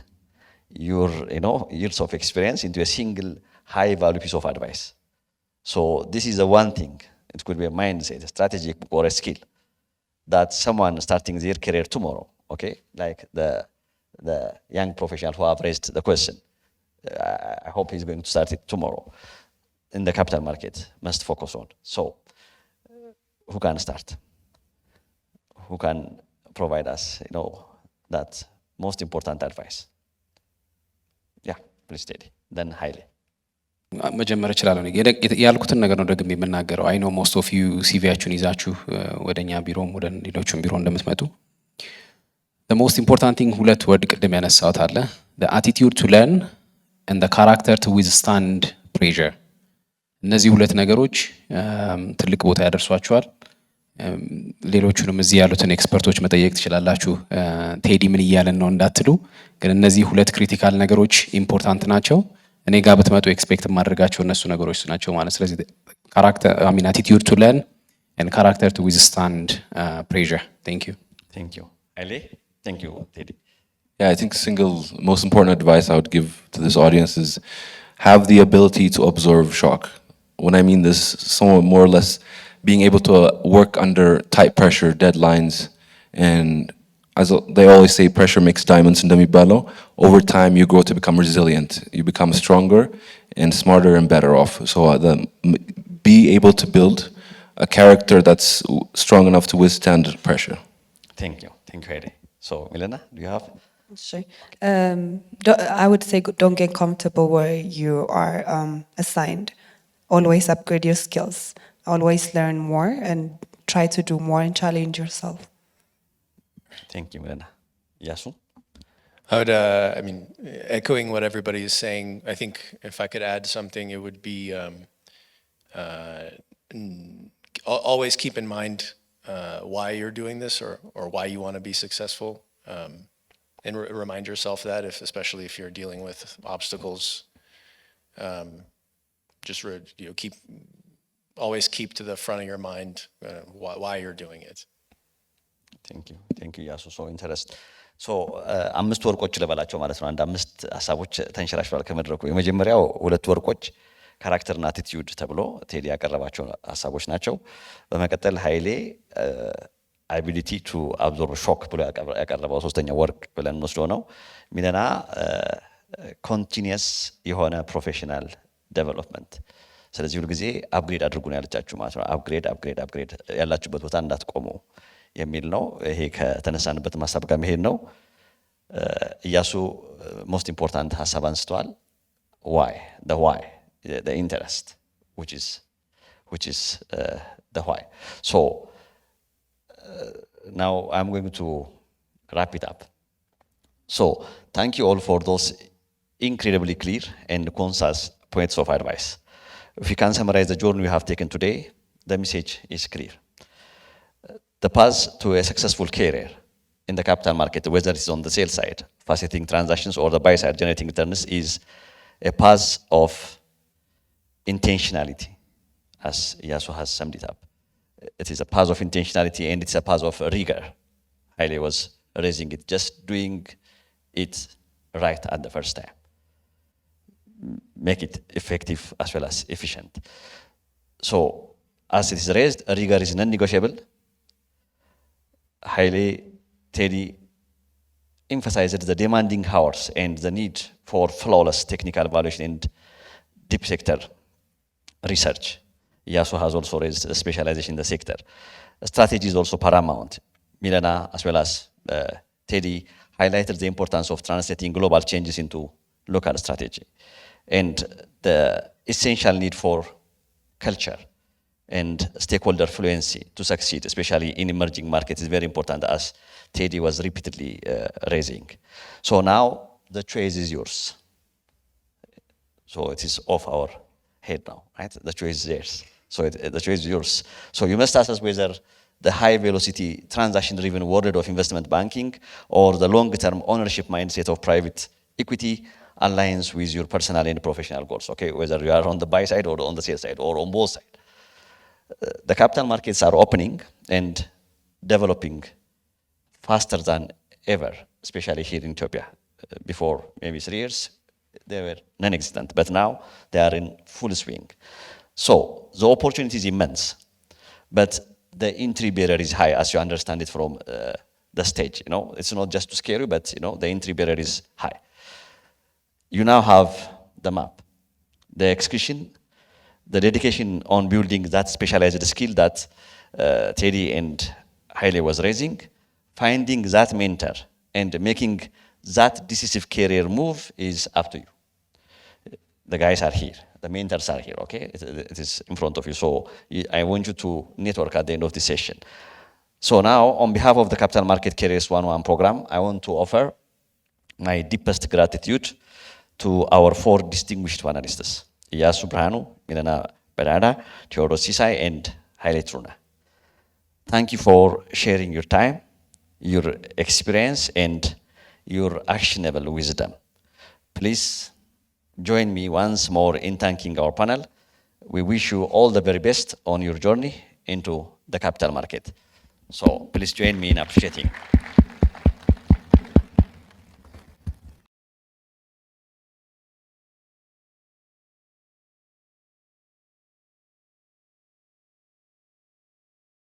your years of experience into a single high-value piece of advice. So this is the one thing. It could be a mindset, a strategy, or a skill that someone starting their career tomorrow, okay, like the young professional who have raised the question, I hope he's going to start it tomorrow, in the capital market, must focus on. So, who can start? Who can provide us, that most important advice? Yeah, please steady. Then Haile. መጀመር እችላለሁ። ያልኩትን ነገር ነው ደግሜ የምናገረው። አይ ኖ ሞስት ኦፍ ዩ ሲቪያችሁን ይዛችሁ ወደኛ ቢሮም ወደ ሌሎችም ቢሮ እንደምትመጡ the most important thing ሁለት ወርድ ቅድም ያነሳሁት አለ the attitude to learn and the character to withstand pressure። እነዚህ ሁለት ነገሮች ትልቅ ቦታ ያደርሷቸዋል። ሌሎቹንም እዚህ ያሉትን ኤክስፐርቶች መጠየቅ ትችላላችሁ። ቴዲ ምን እያለን ነው እንዳትሉ፣ ግን እነዚህ ሁለት ክሪቲካል ነገሮች ኢምፖርታንት ናቸው። እኔ ጋር ብትመጡ ኤክስፔክት የማደርጋቸው እነሱ ነገሮች ናቸው ማለት። ስለዚህ ካራክተር አይ ሚን አቲቲዩድ ቱ ለርን ኤንድ ካራክተር ቱ ዊዝስታንድ ፕሬዠር። ቴንክ ዩ Haile, thank you, Teddy. Yeah, I think single most important advice I would give to this audience is have the ability to absorb shock. When I mean this, somewhat more or less being able to work under tight pressure, deadlines, and as they always say, pressure makes diamonds in Demibalo. Over time, you grow to become resilient. You become stronger and smarter and better off. So be able to build a character that's strong enough to withstand pressure. Thank you, Haile. So, Millena, do you have? Sure. I would say don't get comfortable where you are assigned. Always upgrade your skills. Always learn more and try to do more and challenge yourself. Thank you, Millena. Iyassu? I would, I mean, echoing what everybody is saying, I think if I could add something, it would be always keep in mind why you're doing this or why you want to be successful. And remind yourself that, especially if you're dealing with obstacles, just always keep to the front of your mind why you're doing it. Thank you, Iyassu. So interesting. So አምስት ወርቆች ልበላቸው ማለት ነው። አንድ አምስት ሀሳቦች ተንሸራሽሯል ከመድረኩ። የመጀመሪያው ሁለት ወርቆች ካራክተርና አቲቲዩድ ተብሎ ቴዲ ያቀረባቸው ሀሳቦች ናቸው። በመቀጠል ኃይሌ አቢሊቲ ቱ አብዞርብ ሾክ ብሎ ያቀረበው ሶስተኛው ወርቅ ብለን ወስዶ ነው። ሚለና ኮንቲኒየስ የሆነ ፕሮፌሽናል ዴቨሎፕመንት። ስለዚህ ሁሉ ጊዜ አፕግሬድ አድርጉ ነው ያለቻችሁ ማለት ነው። አፕግሬድ ያላችሁበት ቦታ እንዳትቆሙ የሚል ነው። ይሄ ከተነሳንበት ሀሳብ ጋር መሄድ ነው። ኢያሱ ሞስት ኢምፖርታንት ሀሳብ አንስተዋል። ዋይ the interest, which is the why. So now I'm going to wrap it up. So thank you all for those incredibly clear and concise points of advice. If you can summarize the journey we have taken today, the message is clear. The path to a successful career in the capital market, whether it's on the sales side, facilitating transactions, or the buy side, generating returns, is a path of intentionality, as Iyassu has summed it up. It is a path of intentionality and it's a path of rigor. Haile was raising it, just doing it right at the first time. Make it effective as well as efficient. So, as it is raised, rigor is non-negotiable. Haile, Teddy emphasized the demanding hours and the need for flawless technical evaluation and deep sector research. Iyassu has also raised the specialization in the sector. Strategy is also paramount. Millena, as well as Teddy, highlighted the importance of translating global changes into local strategy and the essential need for culture and stakeholder fluency to succeed, especially in emerging markets, is very important, as Teddy was repeatedly raising. So now the choice is yours. So it is off our head now, right? The choice is theirs. So the choice is yours. So you must assess whether the high velocity transaction driven world of investment banking or the long term ownership mindset of private equity aligns with your personal and professional goals. Okay, whether you are on the buy side or on the sell side or on both sides. The capital markets are opening and developing faster than ever, especially here in Ethiopia. Before maybe 3 years, they were non-existent, but now they are in full swing. So the opportunity is immense, but the entry barrier is high, as you understand it from the stage. You know, it's not just to scare you, but the entry barrier is high. You now have the map, the execution, the dedication on building that specialized skill that Teddy and Haile was raising, finding that mentor and making that decisive career move is up to you. The guys are here. The mentors are here, okay? It is in front of you. So I want you to network at the end of this session. So now, on behalf of the Capital Market Careers 101 program, I want to offer my deepest gratitude to our 4 distinguished panelists, Iyassu, Berhanu, Millena Bedada, Tewodros, Sisay, and Haile Tiruneh. Thank you for sharing your time, your experience, and your actionable wisdom. Please join me once more in thanking our panel. We wish you all the very best on your journey into the capital market. So please join me in appreciating.